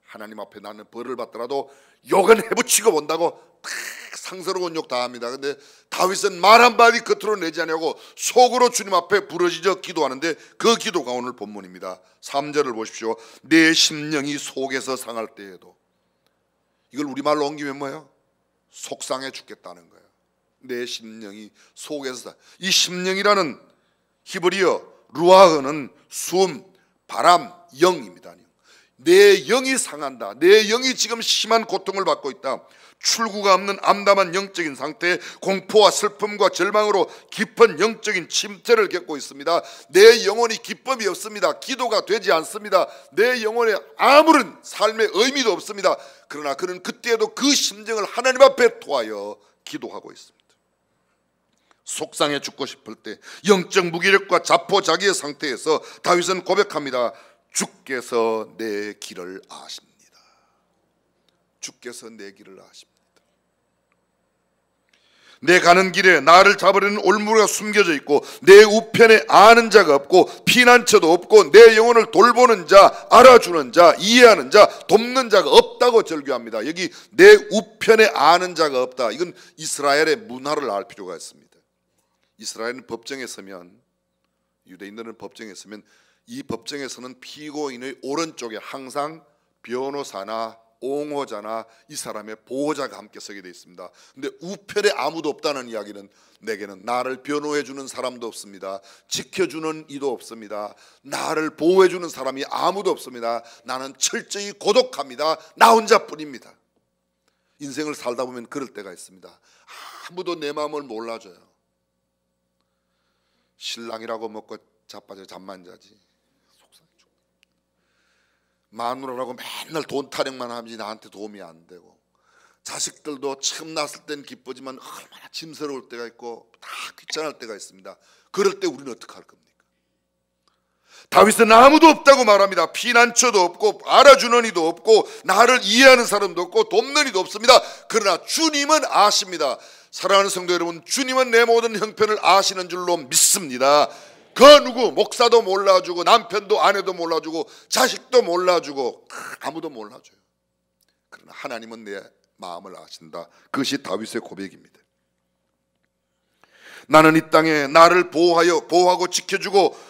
하나님 앞에 나는 벌을 받더라도 욕은 해붙이고 본다고 상스러운 욕 다 합니다. 근데 다윗은 말 한마디 겉으로 내지 않냐고 속으로 주님 앞에 부르짖어 기도하는데 그 기도가 오늘 본문입니다. 3절을 보십시오. 내 심령이 속에서 상할 때에도. 이걸 우리말로 옮기면 뭐예요? 속상해 죽겠다는 거예요. 내 심령이 속에서. 이 심령이라는 히브리어 루아흐는 숨, 바람, 영입니다. 내 영이 상한다. 내 영이 지금 심한 고통을 받고 있다. 출구가 없는 암담한 영적인 상태에 공포와 슬픔과 절망으로 깊은 영적인 침체를 겪고 있습니다. 내 영혼이 기쁨이 없습니다. 기도가 되지 않습니다. 내 영혼에 아무런 삶의 의미도 없습니다. 그러나 그는 그때에도 그 심정을 하나님 앞에 토하여 기도하고 있습니다. 속상해 죽고 싶을 때 영적 무기력과 자포자기의 상태에서 다윗은 고백합니다. 주께서 내 길을 아십니다. 주께서 내 길을 아십니다. 내 가는 길에 나를 잡으려는 올무가 숨겨져 있고 내 우편에 아는 자가 없고 피난처도 없고 내 영혼을 돌보는 자, 알아주는 자, 이해하는 자, 돕는 자가 없다고 절규합니다. 여기 내 우편에 아는 자가 없다. 이건 이스라엘의 문화를 알 필요가 있습니다. 이스라엘은 법정에 서면, 유대인들은 법정에 서면 이 법정에서는 피고인의 오른쪽에 항상 변호사나 옹호자나 이 사람의 보호자가 함께 서게 되어 있습니다. 근데 우편에 아무도 없다는 이야기는 내게는 나를 변호해 주는 사람도 없습니다. 지켜주는 이도 없습니다. 나를 보호해 주는 사람이 아무도 없습니다. 나는 철저히 고독합니다. 나 혼자뿐입니다. 인생을 살다 보면 그럴 때가 있습니다. 아무도 내 마음을 몰라줘요. 신랑이라고 먹고 자빠져 잠만 자지. 마누라라고 맨날 돈 타령만 하지 나한테 도움이 안 되고, 자식들도 처음 낳았을 땐 기쁘지만 얼마나 짐스러울 때가 있고 다 귀찮을 때가 있습니다. 그럴 때 우리는 어떻게 할 겁니까? 다윗은 아무도 없다고 말합니다. 피난처도 없고 알아주는 이도 없고 나를 이해하는 사람도 없고 돕는 이도 없습니다. 그러나 주님은 아십니다. 사랑하는 성도 여러분, 주님은 내 모든 형편을 아시는 줄로 믿습니다. 그 누구 목사도 몰라주고 남편도 아내도 몰라주고 자식도 몰라주고 아무도 몰라줘요. 그러나 하나님은 내 마음을 아신다. 그것이 다윗의 고백입니다. 나는 이 땅에 나를 보호하고 지켜주고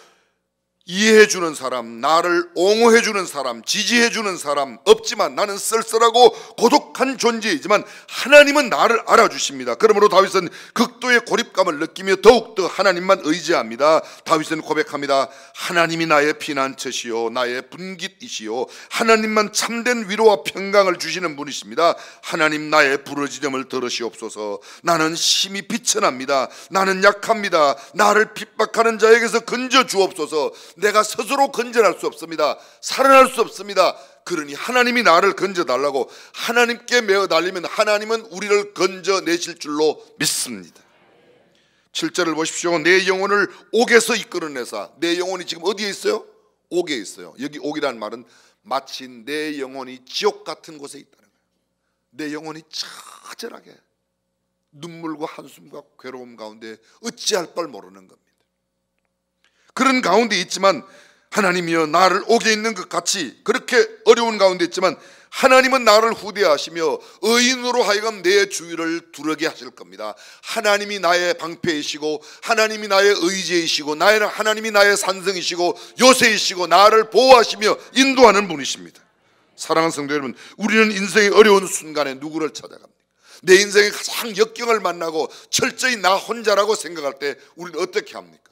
이해해주는 사람, 나를 옹호해주는 사람, 지지해주는 사람 없지만 나는 쓸쓸하고 고독한 존재이지만 하나님은 나를 알아주십니다. 그러므로 다윗은 극도의 고립감을 느끼며 더욱더 하나님만 의지합니다. 다윗은 고백합니다. 하나님이 나의 피난처시요 나의 분깃이시요 하나님만 참된 위로와 평강을 주시는 분이십니다. 하나님 나의 부르짖음을 들으시옵소서. 나는 심히 비천합니다. 나는 약합니다. 나를 핍박하는 자에게서 건져 주옵소서. 내가 스스로 건져낼 수 없습니다. 살아날 수 없습니다. 그러니 하나님이 나를 건져달라고 하나님께 매어 달리면 하나님은 우리를 건져내실 줄로 믿습니다. 7절을 보십시오. 내 영혼을 옥에서 이끌어내사. 내 영혼이 지금 어디에 있어요? 옥에 있어요. 여기 옥이라는 말은 마치 내 영혼이 지옥 같은 곳에 있다는 거예요. 내 영혼이 처절하게 눈물과 한숨과 괴로움 가운데 어찌할 바를 모르는 겁니다. 그런 가운데 있지만 하나님이여 나를 옥에 있는 것 같이 그렇게 어려운 가운데 있지만 하나님은 나를 후대하시며 의인으로 하여금 내 주위를 두르게 하실 겁니다. 하나님이 나의 방패이시고 하나님이 나의 의지이시고 하나님이 나의 산성이시고 요새이시고 나를 보호하시며 인도하는 분이십니다. 사랑하는 성도 여러분, 우리는 인생의 어려운 순간에 누구를 찾아갑니까? 내 인생의 가장 역경을 만나고 철저히 나 혼자라고 생각할 때 우리는 어떻게 합니까?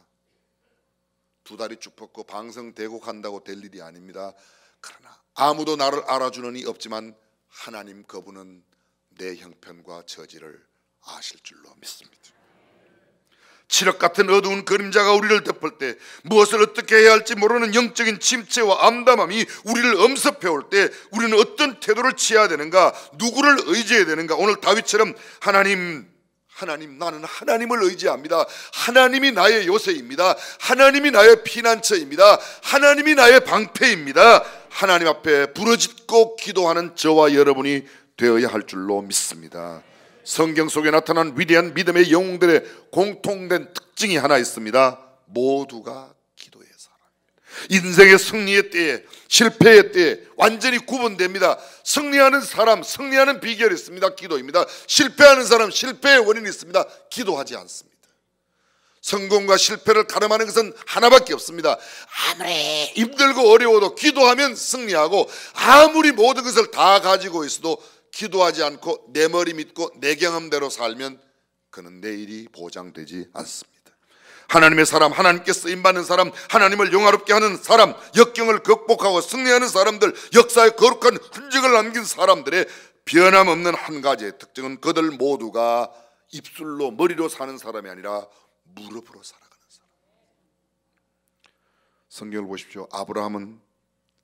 두 다리 쭉 뻗고 방성대곡한다고 될 일이 아닙니다. 그러나 아무도 나를 알아주는 이 없지만 하나님 그분은 내 형편과 처지를 아실 줄로 믿습니다. 칠흑 같은 어두운 그림자가 우리를 덮을 때 무엇을 어떻게 해야 할지 모르는 영적인 침체와 암담함이 우리를 엄습해올 때 우리는 어떤 태도를 취해야 되는가, 누구를 의지해야 되는가. 오늘 다윗처럼 하나님 나는 하나님을 의지합니다. 하나님이 나의 요새입니다. 하나님이 나의 피난처입니다. 하나님이 나의 방패입니다. 하나님 앞에 부르짖고 기도하는 저와 여러분이 되어야 할 줄로 믿습니다. 성경 속에 나타난 위대한 믿음의 영웅들의 공통된 특징이 하나 있습니다. 모두가 기도의 사람입니다. 인생의 승리의 때에 실패의 때에 완전히 구분됩니다. 승리하는 사람, 승리하는 비결이 있습니다. 기도입니다. 실패하는 사람, 실패의 원인이 있습니다. 기도하지 않습니다. 성공과 실패를 가름하는 것은 하나밖에 없습니다. 아무리 힘들고 어려워도 기도하면 승리하고 아무리 모든 것을 다 가지고 있어도 기도하지 않고 내 머리 믿고 내 경험대로 살면 그는 내일이 보장되지 않습니다. 하나님의 사람, 하나님께 쓰임받는 사람, 하나님을 영화롭게 하는 사람, 역경을 극복하고 승리하는 사람들, 역사에 거룩한 흔적을 남긴 사람들의 변함없는 한 가지의 특징은 그들 모두가 입술로 머리로 사는 사람이 아니라 무릎으로 살아가는 사람. 성경을 보십시오. 아브라함은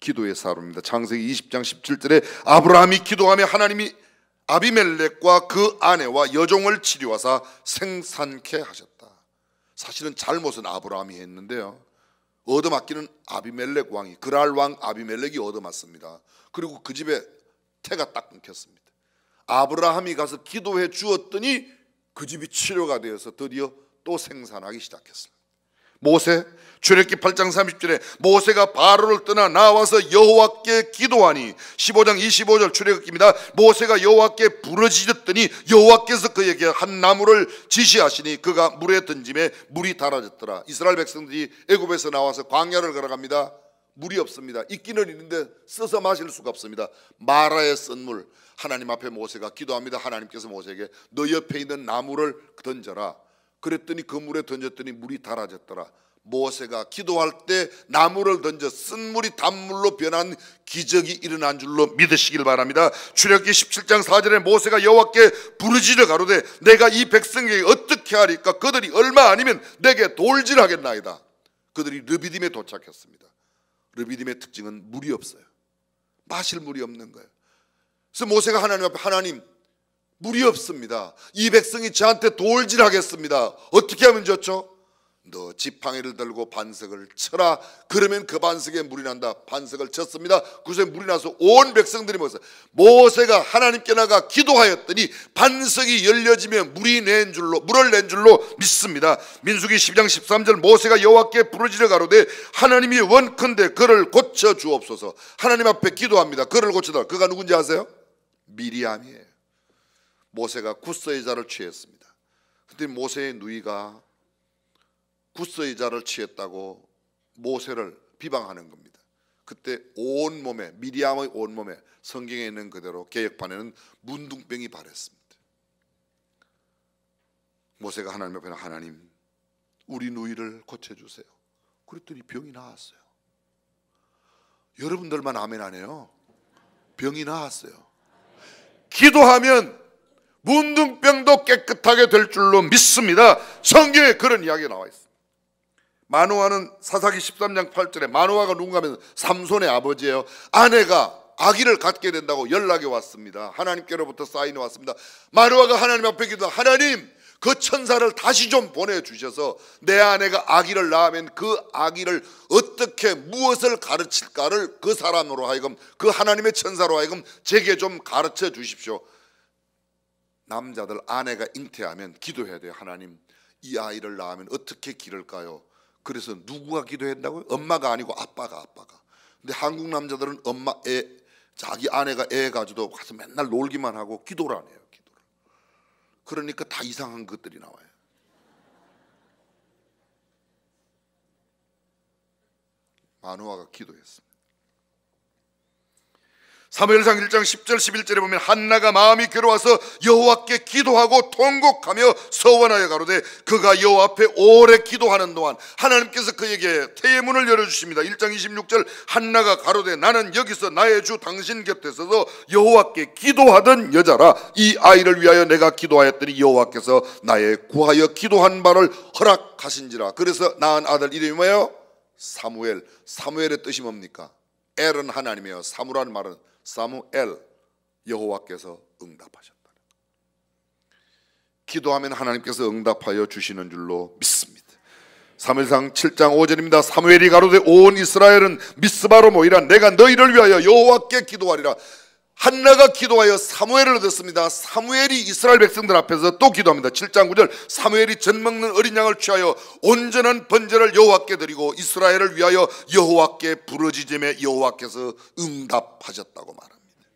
기도의 사람입니다. 창세기 20장 17절에 아브라함이 기도하며 하나님이 아비멜렉과 그 아내와 여종을 치료하사 생산케 하셨다. 사실은 잘못은 아브라함이 했는데요, 얻어맞기는 아비멜렉 왕이, 그랄 왕 아비멜렉이 얻어맞습니다. 그리고 그 집에 태가 딱 끊겼습니다. 아브라함이 가서 기도해 주었더니 그 집이 치료가 되어서 드디어 또 생산하기 시작했습니다. 모세, 출애굽기 8장 30절에 모세가 바로를 떠나 나와서 여호와께 기도하니, 15장 25절 출애굽기입니다. 모세가 여호와께 부르짖었더니 여호와께서 그에게 한 나무를 지시하시니 그가 물에 던짐에 물이 달아졌더라. 이스라엘 백성들이 애굽에서 나와서 광야를 걸어갑니다. 물이 없습니다. 있기는 있는데 써서 마실 수가 없습니다. 마라의 쓴 물. 하나님 앞에 모세가 기도합니다. 하나님께서 모세에게 너 옆에 있는 나무를 던져라. 그랬더니 그 물에 던졌더니 물이 달아졌더라. 모세가 기도할 때 나무를 던져 쓴 물이 단물로 변한 기적이 일어난 줄로 믿으시길 바랍니다. 출애굽기 17장 4절에 모세가 여호와께 부르짖어 가로되 내가 이 백성에게 어떻게 하리까? 그들이 얼마 아니면 내게 돌질하겠나이다. 그들이 르비딤에 도착했습니다. 르비딤의 특징은 물이 없어요. 마실 물이 없는 거예요. 그래서 모세가 하나님 앞에, 하나님 물이 없습니다. 이 백성이 저한테 돌질하겠습니다. 어떻게 하면 좋죠? 너 지팡이를 들고 반석을 쳐라. 그러면 그 반석에 물이 난다. 반석을 쳤습니다. 그곳에 물이 나서 온 백성들이 먹었어요. 모세가 하나님께 나가 기도하였더니 반석이 열려지며 물을 낸 줄로 믿습니다. 민수기 12장 13절 모세가 여호와께 부르짖어 가로되 하나님이 원컨대 그를 고쳐 주옵소서. 하나님 앞에 기도합니다. 그를 고쳐달라. 그가 누군지 아세요? 미리암이에요. 모세가 굿서의자를 취했습니다. 그런데 모세의 누이가 굿서의자를 취했다고 모세를 비방하는 겁니다. 그때 온몸에, 미리암의 온몸에 성경에 있는 그대로 개혁판에는 문둥병이 발했습니다. 모세가 하나님 앞에 하나님 우리 누이를 고쳐주세요. 그랬더니 병이 나았어요. 여러분들만 아멘 안 해요. 병이 나았어요. 기도하면 문둥병도 깨끗하게 될 줄로 믿습니다. 성경에 그런 이야기가 나와 있습니다. 마노아는 사사기 13장 8절에 마노아가 누군가 하면 삼손의 아버지예요. 아내가 아기를 갖게 된다고 연락이 왔습니다. 하나님께로부터 사인이 왔습니다. 마노아가 하나님 앞에 기도, 하나님 그 천사를 다시 좀 보내주셔서 내 아내가 아기를 낳으면 그 아기를 어떻게 무엇을 가르칠까를 그 사람으로 하여금, 그 하나님의 천사로 하여금 제게 좀 가르쳐 주십시오. 남자들 아내가 잉태하면 기도해야 돼요. 하나님 이 아이를 낳으면 어떻게 기를까요? 그래서 누구가 기도한다고요? 엄마가 아니고 아빠가. 근데 한국 남자들은 자기 아내가 애 가지고 가서 맨날 놀기만 하고 기도를 안 해요. 기도를. 그러니까 다 이상한 것들이 나와요. 마노아가 기도했습니다. 사무엘상 1장 10절 11절에 보면 한나가 마음이 괴로워서 여호와께 기도하고 통곡하며 서원하여 가로되 그가 여호와 앞에 오래 기도하는 동안 하나님께서 그에게 태의 문을 열어주십니다. 1장 26절 한나가 가로되 나는 여기서 나의 주 당신 곁에 서서 여호와께 기도하던 여자라. 이 아이를 위하여 내가 기도하였더니 여호와께서 나의 구하여 기도한 바를 허락하신지라. 그래서 낳은 아들 이름이 뭐예요? 사무엘. 사무엘의 뜻이 뭡니까? 엘은 하나님이에요. 사무라는 말은 사무엘, 여호와께서 응답하셨다. 기도하면 하나님께서 응답하여 주시는 줄로 믿습니다. 사무엘상 7장 5절입니다. 사무엘이 가로되 온 이스라엘은 미스바로 모이라. 내가 너희를 위하여 여호와께 기도하리라. 한나가 기도하여 사무엘을 얻었습니다. 사무엘이 이스라엘 백성들 앞에서 또 기도합니다. 7장 9절 사무엘이 젖 먹는 어린 양을 취하여 온전한 번제를 여호와께 드리고 이스라엘을 위하여 여호와께 부르짖음에 여호와께서 응답하셨다고 말합니다.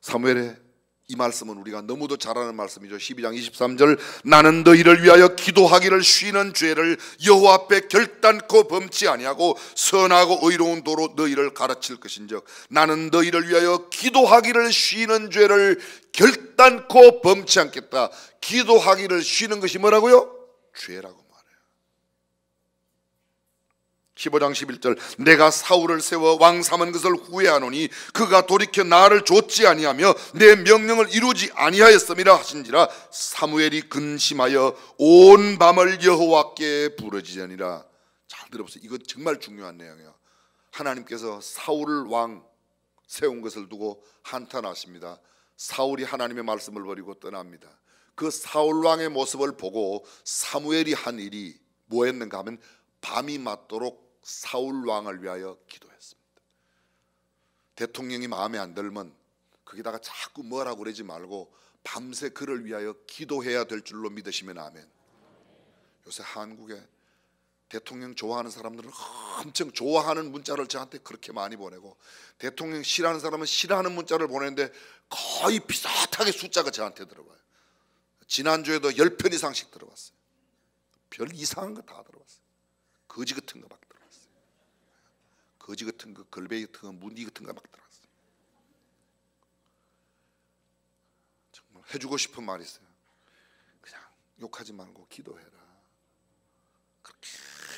사무엘의 이 말씀은 우리가 너무도 잘 아는 말씀이죠. 12장 23절 나는 너희를 위하여 기도하기를 쉬는 죄를 여호와 앞에 결단코 범치 아니하고 선하고 의로운 도로 너희를 가르칠 것인즉 나는 너희를 위하여 기도하기를 쉬는 죄를 결단코 범치 않겠다. 기도하기를 쉬는 것이 뭐라고요? 죄라고 말해요. 15장 11절 내가 사울을 세워 왕 삼은 것을 후회하노니 그가 돌이켜 나를 좇지 아니하며 내 명령을 이루지 아니하였음이라 하신지라. 사무엘이 근심하여 온 밤을 여호와께 부르짖으니라. 잘 들어보세요. 이거 정말 중요한 내용이에요. 하나님께서 사울을 왕 세운 것을 두고 한탄하십니다. 사울이 하나님의 말씀을 버리고 떠납니다. 그 사울 왕의 모습을 보고 사무엘이 한 일이 뭐였는가 하면 밤이 맞도록 사울 왕을 위하여 기도했습니다. 대통령이 마음에 안 들면 거기다가 자꾸 뭐라고 그러지 말고 밤새 그를 위하여 기도해야 될 줄로 믿으시면 아멘. 요새 한국에 대통령 좋아하는 사람들은 엄청 좋아하는 문자를 저한테 그렇게 많이 보내고 대통령 싫어하는 사람은 싫어하는 문자를 보내는데 거의 비슷하게 숫자가 저한테 들어와요. 지난주에도 10편 이상씩 들어왔어요. 별 이상한 거 다 들어왔어요. 거지 같은 거 막 들어왔어요. 거지 같은 거, 걸베이 같은 거, 문디 같은 거 막 들어왔어요. 정말 해주고 싶은 말이 있어요. 그냥 욕하지 말고 기도해라. 그렇게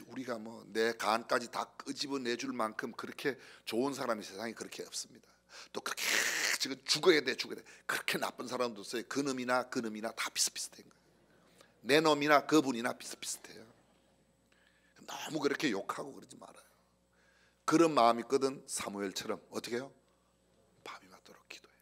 우리가 뭐 내 간까지 다 끄집어내줄 만큼 그렇게 좋은 사람이 세상에 그렇게 없습니다. 또 그렇게 지금 죽어야 돼. 그렇게 나쁜 사람도 없어요. 그놈이나 다 비슷비슷한 거예요. 내 놈이나 그분이나 비슷비슷해요. 너무 그렇게 욕하고 그러지 말아요. 그런 마음이 있거든. 사무엘처럼 어떻게 해요? 밤이 맞도록 기도해요.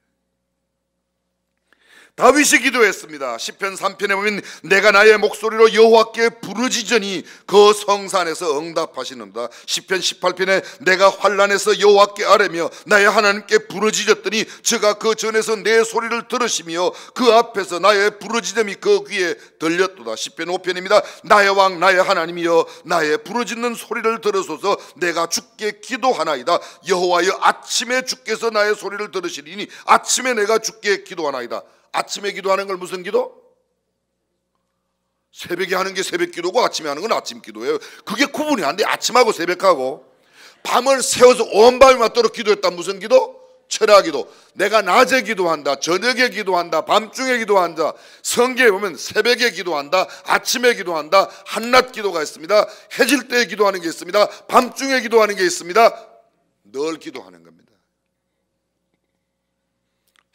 다윗이 기도했습니다. 시편 3편에 보면 내가 나의 목소리로 여호와께 부르짖으니 그 성산에서 응답하시는다. 시편 18편에 내가 환난에서 여호와께 아뢰며 나의 하나님께 부르짖었더니 저가 그 전에서 내 소리를 들으시며 그 앞에서 나의 부르짖음이 그 귀에 들렸도다. 시편 5편입니다. 나의 왕 나의 하나님이여 나의 부르짖는 소리를 들으소서. 내가 주께 기도하나이다. 여호와여 아침에 주께서 나의 소리를 들으시리니 아침에 내가 주께 기도하나이다. 아침에 기도하는 걸 무슨 기도? 새벽에 하는 게 새벽 기도고 아침에 하는 건 아침 기도예요. 그게 구분이 안 돼. 아침하고 새벽하고. 밤을 새워서 온 밤이 맞도록 기도했다. 무슨 기도? 철야 기도. 내가 낮에 기도한다, 저녁에 기도한다, 밤중에 기도한다. 성경에 보면 새벽에 기도한다, 아침에 기도한다, 한낮 기도가 있습니다. 해질 때 기도하는 게 있습니다. 밤중에 기도하는 게 있습니다. 늘 기도하는 겁니다.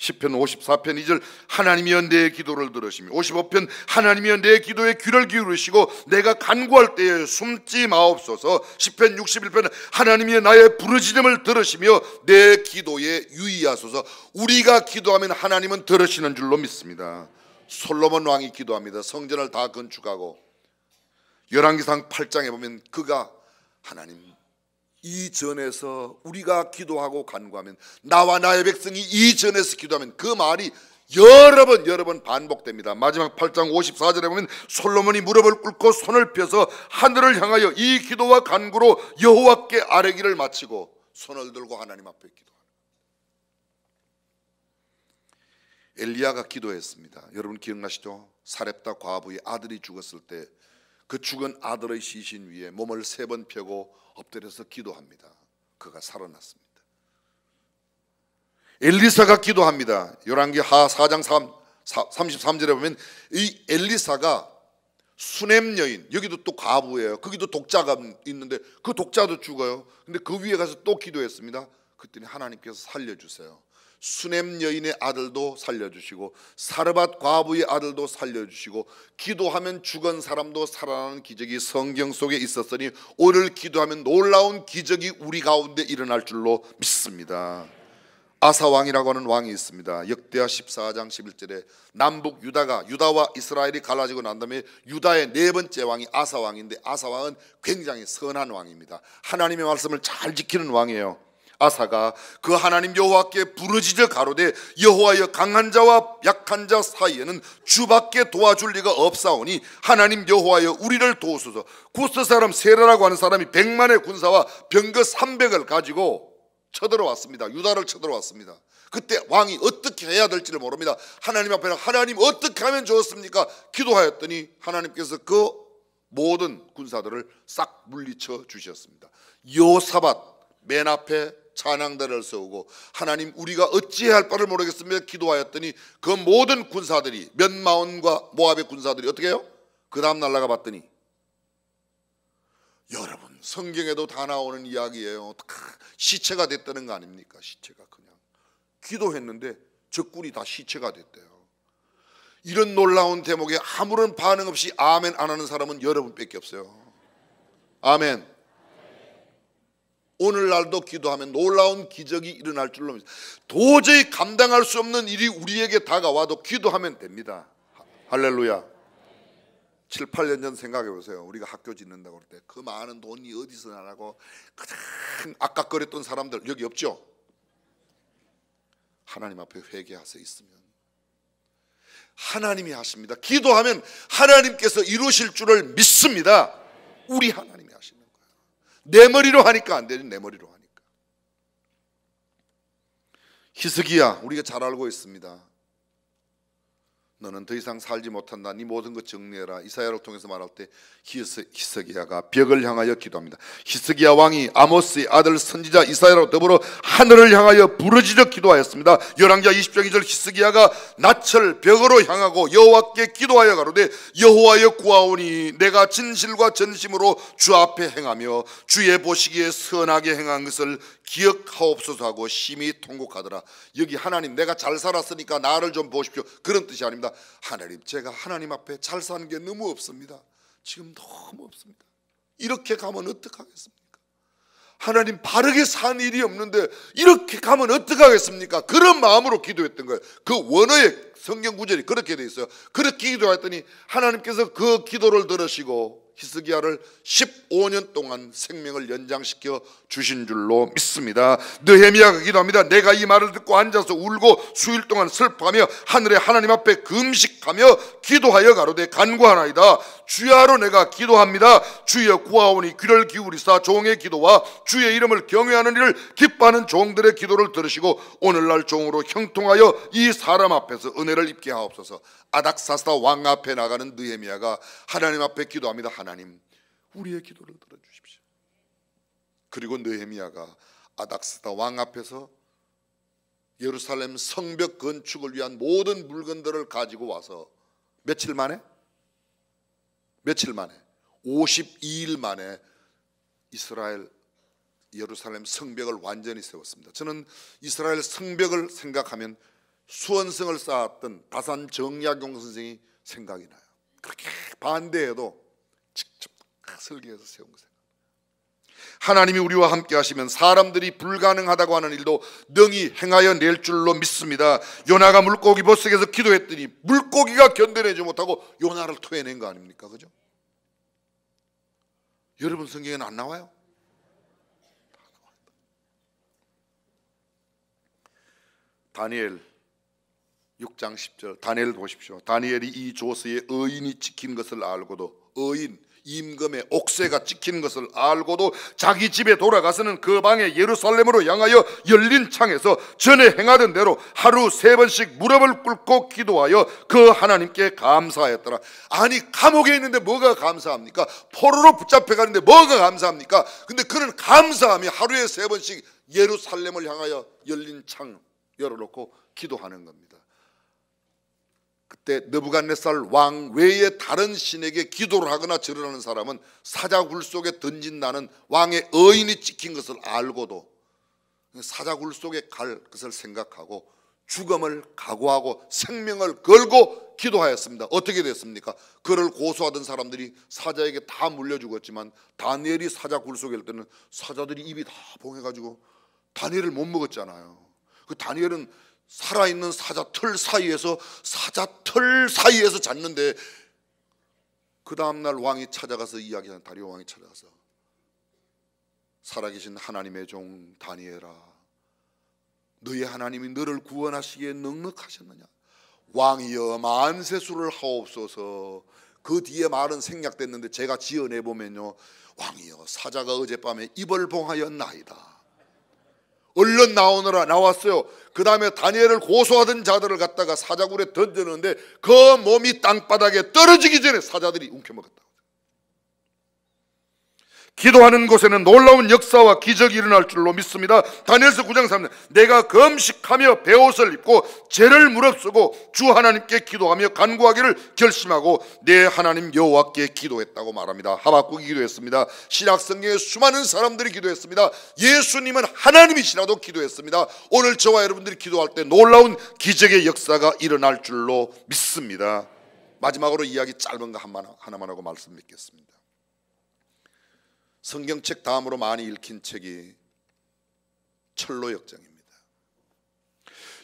시편 54편 2절 하나님이여 내 기도를 들으시며 55편 하나님이여 내 기도에 귀를 기울이시고 내가 간구할 때에 숨지 마옵소서. 시편 61편 하나님이여 나의 부르짖음을 들으시며 내 기도에 유의하소서. 우리가 기도하면 하나님은 들으시는 줄로 믿습니다. 솔로몬 왕이 기도합니다. 성전을 다 건축하고 열왕기상 8장에 보면 그가 하나님 이전에서 우리가 기도하고 간구하면 나와 나의 백성이 이전에서 기도하면 그 말이 여러 번 반복됩니다. 마지막 8장 54절에 보면 솔로몬이 무릎을 꿇고 손을 펴서 하늘을 향하여 이 기도와 간구로 여호와께 아뢰기를 마치고 손을 들고 하나님 앞에 기도하는. 엘리야가 기도했습니다. 여러분 기억나시죠? 사렙다 과부의 아들이 죽었을 때 그 죽은 아들의 시신 위에 몸을 3번 펴고 엎드려서 기도합니다. 그가 살아났습니다. 엘리사가 기도합니다. 열왕기하 4장 33절에 보면 이 엘리사가 수넴 여인, 여기도 또 과부예요. 거기도 독자가 있는데 그 독자도 죽어요. 근데 그 위에 가서 또 기도했습니다. 그랬더니 하나님께서 살려주세요. 수넴 여인의 아들도 살려주시고 사르밧 과부의 아들도 살려주시고 기도하면 죽은 사람도 살아나는 기적이 성경 속에 있었으니 오늘 기도하면 놀라운 기적이 우리 가운데 일어날 줄로 믿습니다. 아사왕이라고 하는 왕이 있습니다. 역대하 14장 11절에 남북 유다와 이스라엘이 갈라지고 난 다음에 유다의 4번째 왕이 아사왕인데 아사왕은 굉장히 선한 왕입니다. 하나님의 말씀을 잘 지키는 왕이에요. 아사가 그 하나님 여호와께 부르짖어 가로되 여호와여 강한 자와 약한 자 사이에는 주밖에 도와줄 리가 없사오니 하나님 여호와여 우리를 도우소서. 구스 사람 세라라고 하는 사람이 100만의 군사와 병거 300을 가지고 쳐들어왔습니다. 유다를 쳐들어왔습니다. 그때 왕이 어떻게 해야 될지를 모릅니다. 하나님 앞에 하나님 어떻게 하면 좋습니까? 기도하였더니 하나님께서 그 모든 군사들을 싹 물리쳐 주셨습니다. 여호사밧 맨 앞에 찬양대를 세우고 하나님 우리가 어찌해야 할 바를 모르겠으며 기도하였더니 그 모든 군사들이 면마온과 모압의 군사들이 어떻게 해요? 그 다음 날 나가 봤더니 여러분 성경에도 다 나오는 이야기예요. 시체가 됐다는 거 아닙니까? 시체가 그냥 기도했는데 적군이 다 시체가 됐대요. 이런 놀라운 대목에 아무런 반응 없이 아멘 안 하는 사람은 여러분밖에 없어요. 아멘. 오늘날도 기도하면 놀라운 기적이 일어날 줄로 믿습니다. 도저히 감당할 수 없는 일이 우리에게 다가와도 기도하면 됩니다. 할렐루야. 7, 8년 전 생각해 보세요. 우리가 학교 짓는다고 할 때 그 많은 돈이 어디서 나라고 가장 아깝거렸던 사람들 여기 없죠? 하나님 앞에 회개하서 있으면 하나님이 하십니다. 기도하면 하나님께서 이루실 줄을 믿습니다. 우리 하나님이 하시는 거예요. 내 머리로 하니까 안 되지. 내 머리로 하니까. 히스기야 우리가 잘 알고 있습니다. 너는 더 이상 살지 못한다. 네 모든 것 정리해라. 이사야를 통해서 말할 때 히스기야가 벽을 향하여 기도합니다. 히스기야 왕이 아모스의 아들 선지자 이사야로 더불어 하늘을 향하여 부르짖어 기도하였습니다. 열왕기하 20장 2절 히스기야가 낯을 벽으로 향하고 여호와께 기도하여 가로되 여호와여 구하오니 내가 진실과 전심으로 주 앞에 행하며 주의 보시기에 선하게 행한 것을 기억하옵소서 하고 심히 통곡하더라. 여기 하나님 내가 잘 살았으니까 나를 좀 보십시오 그런 뜻이 아닙니다. 하나님 제가 하나님 앞에 잘 사는 게 너무 없습니다. 지금 너무 없습니다. 이렇게 가면 어떡하겠습니까? 하나님 바르게 산 일이 없는데 이렇게 가면 어떡하겠습니까? 그런 마음으로 기도했던 거예요. 그 원어의 성경 구절이 그렇게 돼 있어요. 그렇게 기도했더니 하나님께서 그 기도를 들으시고 히스기야를 15년 동안 생명을 연장시켜 주신 줄로 믿습니다. 느헤미야가 기도합니다. 내가 이 말을 듣고 앉아서 울고 수일 동안 슬퍼하며 하늘의 하나님 앞에 금식하며 기도하여 가로되 간구하나이다. 주야로 내가 기도합니다. 주여 구하오니 귀를 기울이사 종의 기도와 주의 이름을 경외하는 일을 기뻐하는 종들의 기도를 들으시고 오늘날 종으로 형통하여 이 사람 앞에서 은혜를 입게 하옵소서. 아닥사스다 왕 앞에 나가는 느헤미야가 하나님 앞에 기도합니다. 하나님, 우리의 기도를 들어주십시오. 그리고 느헤미야가 아닥사스다 왕 앞에서 예루살렘 성벽 건축을 위한 모든 물건들을 가지고 와서 며칠 만에 52일 만에 이스라엘 예루살렘 성벽을 완전히 세웠습니다. 저는 이스라엘 성벽을 생각하면 수원성을 쌓았던 다산 정약용 선생이 생각이 나요. 그렇게 반대해도 직접 설계해서 세운 것이에요. 하나님이 우리와 함께 하시면 사람들이 불가능하다고 하는 일도 능히 행하여 낼 줄로 믿습니다. 요나가 물고기 뱃속에서 기도했더니 물고기가 견뎌내지 못하고 요나를 토해낸 거 아닙니까? 그죠? 여러분 성경에는 안 나와요? 다니엘 6장 10절 다니엘 보십시오. 다니엘이 이 조서에 의인이 찍힌 것을 알고도, 의인 임금의 옥새가 찍힌 것을 알고도 자기 집에 돌아가서는 그 방에 예루살렘으로 향하여 열린 창에서 전에 행하던 대로 하루 3번씩 무릎을 꿇고 기도하여 그 하나님께 감사하였더라. 아니 감옥에 있는데 뭐가 감사합니까? 포로로 붙잡혀 가는데 뭐가 감사합니까? 근데 그는 감사함이 하루에 3번씩 예루살렘을 향하여 열린 창 열어놓고 기도하는 겁니다. 그때 느부갓네살 왕 외에 다른 신에게 기도를 하거나 절을 하는 사람은 사자굴 속에 던진다는 왕의 의인이 찍힌 것을 알고도 사자굴 속에 갈 것을 생각하고 죽음을 각오하고 생명을 걸고 기도하였습니다. 어떻게 됐습니까? 그를 고소하던 사람들이 사자에게 다 물려 죽었지만 다니엘이 사자굴 속에 있을 때는 사자들이 입이 다 봉해가지고 다니엘을 못 먹었잖아요. 그 다니엘은 살아있는 사자 털 사이에서 잤는데 그 다음날 왕이 찾아가서 이야기하는 다리오 왕이 찾아가서 살아계신 하나님의 종 다니엘아, 너의 하나님이 너를 구원하시기에 넉넉하셨느냐? 왕이여 만세수를 하옵소서. 그 뒤에 말은 생략됐는데 제가 지어내보면요, 왕이여 사자가 어젯밤에 입을 봉하였나이다. 얼른 나오느라 나왔어요. 그 다음에 다니엘을 고소하던 자들을 갖다가 사자굴에 던졌는데 그 몸이 땅바닥에 떨어지기 전에 사자들이 움켜먹었다. 기도하는 곳에는 놀라운 역사와 기적이 일어날 줄로 믿습니다. 다니엘서 9장 3절 내가 금식하며 베옷을 입고 죄를 무릅쓰고 주 하나님께 기도하며 간구하기를 결심하고 내 하나님 여호와께 기도했다고 말합니다. 하박국이 기도했습니다. 신약 성경에 수많은 사람들이 기도했습니다. 예수님은 하나님이시라도 기도했습니다. 오늘 저와 여러분들이 기도할 때 놀라운 기적의 역사가 일어날 줄로 믿습니다. 마지막으로 이야기 짧은 거 하나만 하고 말씀 맺겠습니다. 성경책 다음으로 많이 읽힌 책이 철로역정입니다.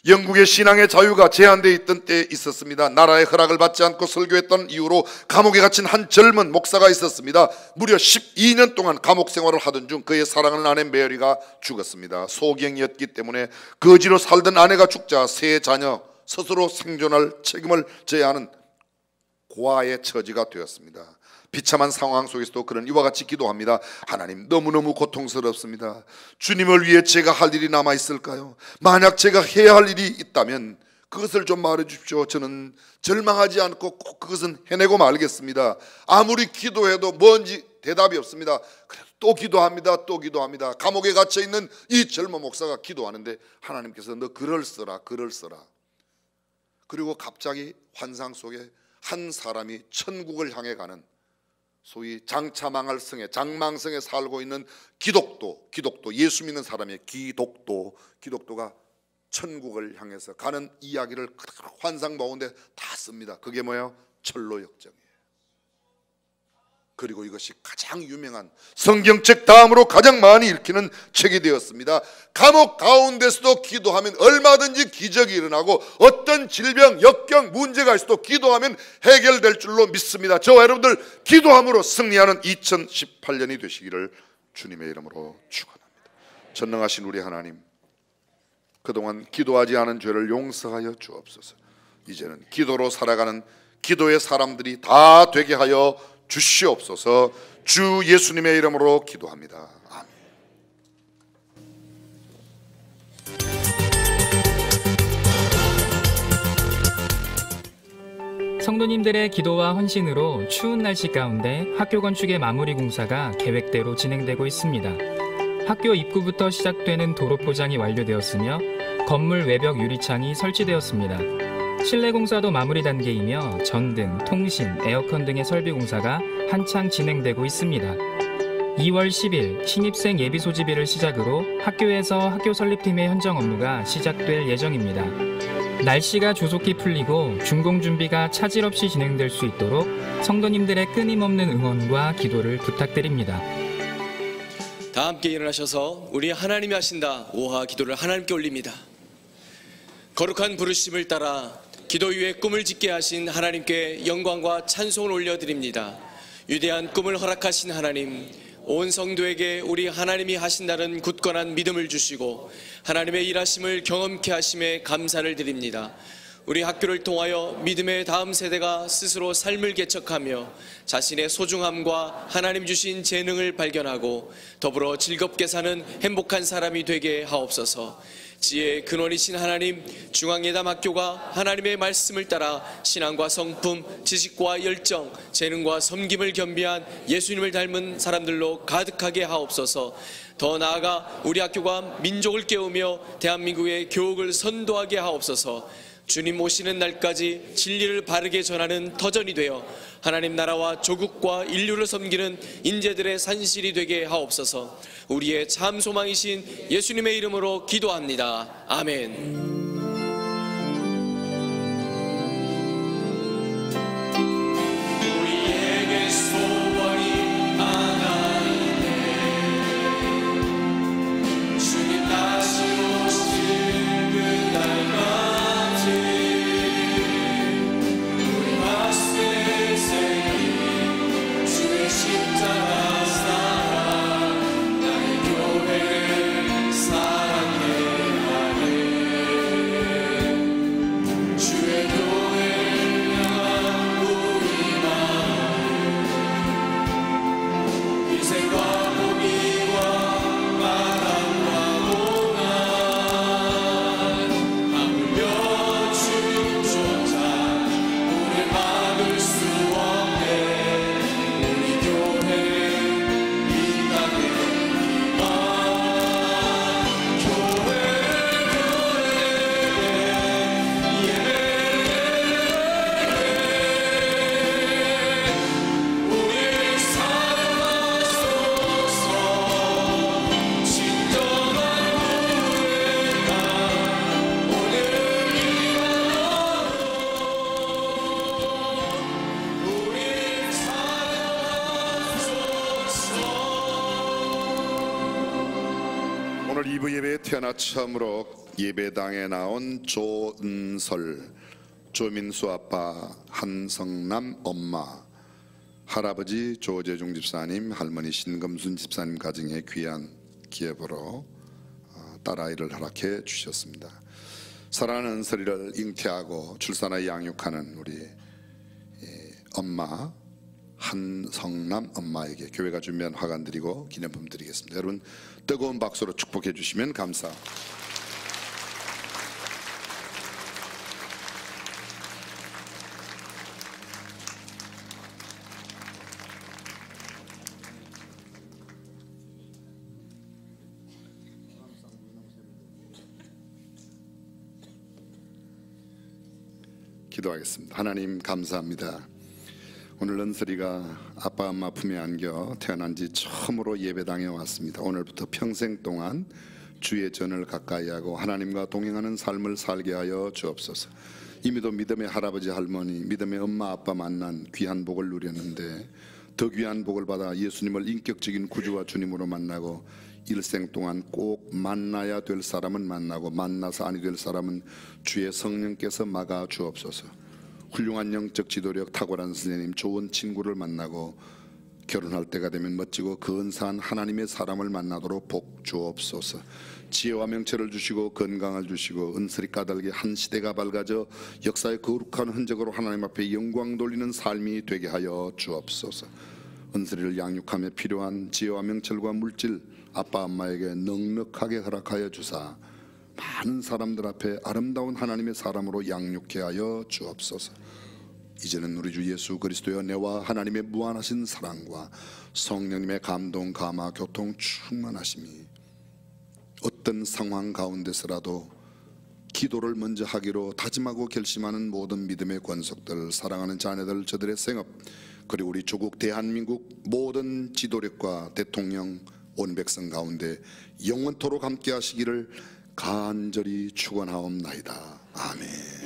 영국의 신앙의 자유가 제한되어 있던 때에 있었습니다. 나라의 허락을 받지 않고 설교했던 이유로 감옥에 갇힌 한 젊은 목사가 있었습니다. 무려 12년 동안 감옥 생활을 하던 중 그의 사랑하는 아내 메리가 죽었습니다. 소경이었기 때문에 거지로 살던 아내가 죽자 세 자녀 스스로 생존할 책임을 져야 하는 고아의 처지가 되었습니다. 비참한 상황 속에서도 그는 이와 같이 기도합니다. 하나님, 너무너무 고통스럽습니다. 주님을 위해 제가 할 일이 남아있을까요? 만약 제가 해야 할 일이 있다면 그것을 좀 말해 주십시오. 저는 절망하지 않고 꼭 그것은 해내고 말겠습니다. 아무리 기도해도 뭔지 대답이 없습니다. 그래도 또 기도합니다. 또 기도합니다. 감옥에 갇혀있는 이 젊은 목사가 기도하는데 하나님께서 너 글을 써라, 글을 써라. 그리고 갑자기 환상 속에 한 사람이 천국을 향해 가는 소위 장차망할 성에 장망성에 살고 있는 기독도 예수 믿는 사람의 기독도가 천국을 향해서 가는 이야기를 환상 가운데 다 씁니다. 그게 뭐예요? 철로역정이에요. 그리고 이것이 가장 유명한 성경책 다음으로 가장 많이 읽히는 책이 되었습니다. 감옥 가운데서도 기도하면 얼마든지 기적이 일어나고 어떤 질병, 역경, 문제가 있어도 기도하면 해결될 줄로 믿습니다. 저와 여러분들 기도함으로 승리하는 2018년이 되시기를 주님의 이름으로 축원합니다. 전능하신 우리 하나님, 그동안 기도하지 않은 죄를 용서하여 주옵소서. 이제는 기도로 살아가는 기도의 사람들이 다 되게 하여 주시옵소서. 주 예수님의 이름으로 기도합니다. 아멘. 성도님들의 기도와 헌신으로 추운 날씨 가운데 학교 건축의 마무리 공사가 계획대로 진행되고 있습니다. 학교 입구부터 시작되는 도로 포장이 완료되었으며 건물 외벽 유리창이 설치되었습니다. 실내 공사도 마무리 단계이며 전등, 통신, 에어컨 등의 설비 공사가 한창 진행되고 있습니다. 2월 10일 신입생 예비 소집일을 시작으로 학교에서 학교 설립팀의 현장 업무가 시작될 예정입니다. 날씨가 조속히 풀리고 준공 준비가 차질 없이 진행될 수 있도록 성도님들의 끊임없는 응원과 기도를 부탁드립니다. 다 함께 일어나셔서 우리 하나님이 하신다 오하 기도를 하나님께 올립니다. 거룩한 부르심을 따라 기도 위에 꿈을 짓게 하신 하나님께 영광과 찬송을 올려드립니다. 위대한 꿈을 허락하신 하나님, 온 성도에게 우리 하나님이 하신다는 굳건한 믿음을 주시고 하나님의 일하심을 경험케 하심에 감사를 드립니다. 우리 학교를 통하여 믿음의 다음 세대가 스스로 삶을 개척하며 자신의 소중함과 하나님 주신 재능을 발견하고 더불어 즐겁게 사는 행복한 사람이 되게 하옵소서. 지혜의 근원이신 하나님, 중앙예담학교가 하나님의 말씀을 따라 신앙과 성품, 지식과 열정, 재능과 섬김을 겸비한 예수님을 닮은 사람들로 가득하게 하옵소서. 더 나아가 우리 학교가 민족을 깨우며 대한민국의 교육을 선도하게 하옵소서. 주님 오시는 날까지 진리를 바르게 전하는 터전이 되어 하나님 나라와 조국과 인류를 섬기는 인재들의 산실이 되게 하옵소서. 우리의 참 소망이신 예수님의 이름으로 기도합니다. 아멘. 오늘 2부 예배에 태어나 처음으로 예배당에 나온 조은설, 조민수 아빠, 한성남 엄마, 할아버지 조재중 집사님, 할머니 신금순 집사님 가정의 귀한 기업으로 딸아이를 허락해 주셨습니다. 사랑하는 은설이를 잉태하고 출산하여 양육하는 우리 엄마 한성남 엄마에게 교회가 준비한 화관 드리고 기념품 드리겠습니다. 여러분 뜨거운 박수로 축복해 주시면 감사합니다. 기도하겠습니다. 하나님 감사합니다. 오늘 은설이가 아빠 엄마 품에 안겨 태어난 지 처음으로 예배당에 왔습니다. 오늘부터 평생 동안 주의 전을 가까이 하고 하나님과 동행하는 삶을 살게 하여 주옵소서. 이미도 믿음의 할아버지 할머니, 믿음의 엄마 아빠 만난 귀한 복을 누렸는데 더 귀한 복을 받아 예수님을 인격적인 구주와 주님으로 만나고 일생 동안 꼭 만나야 될 사람은 만나고 만나서 아니 될 사람은 주의 성령께서 막아 주옵소서. 훌륭한 영적 지도력 탁월한 선생님, 좋은 친구를 만나고 결혼할 때가 되면 멋지고 근사한 하나님의 사람을 만나도록 복 주옵소서. 지혜와 명철을 주시고 건강을 주시고 은설이 까닭에 한 시대가 밝아져 역사의 거룩한 흔적으로 하나님 앞에 영광 돌리는 삶이 되게 하여 주옵소서. 은설이를 양육하며 필요한 지혜와 명철과 물질 아빠 엄마에게 넉넉하게 허락하여 주사 많은 사람들 앞에 아름다운 하나님의 사람으로 양육케 하여 주옵소서. 이제는 우리 주 예수 그리스도의 은혜와 하나님의 무한하신 사랑과 성령님의 감동, 감화, 교통, 충만하심이 어떤 상황 가운데서라도 기도를 먼저 하기로 다짐하고 결심하는 모든 믿음의 권속들, 사랑하는 자녀들, 저들의 생업, 그리고 우리 조국 대한민국 모든 지도력과 대통령, 온 백성 가운데 영원토록 함께 하시기를 간절히 축원하옵나이다. 아멘.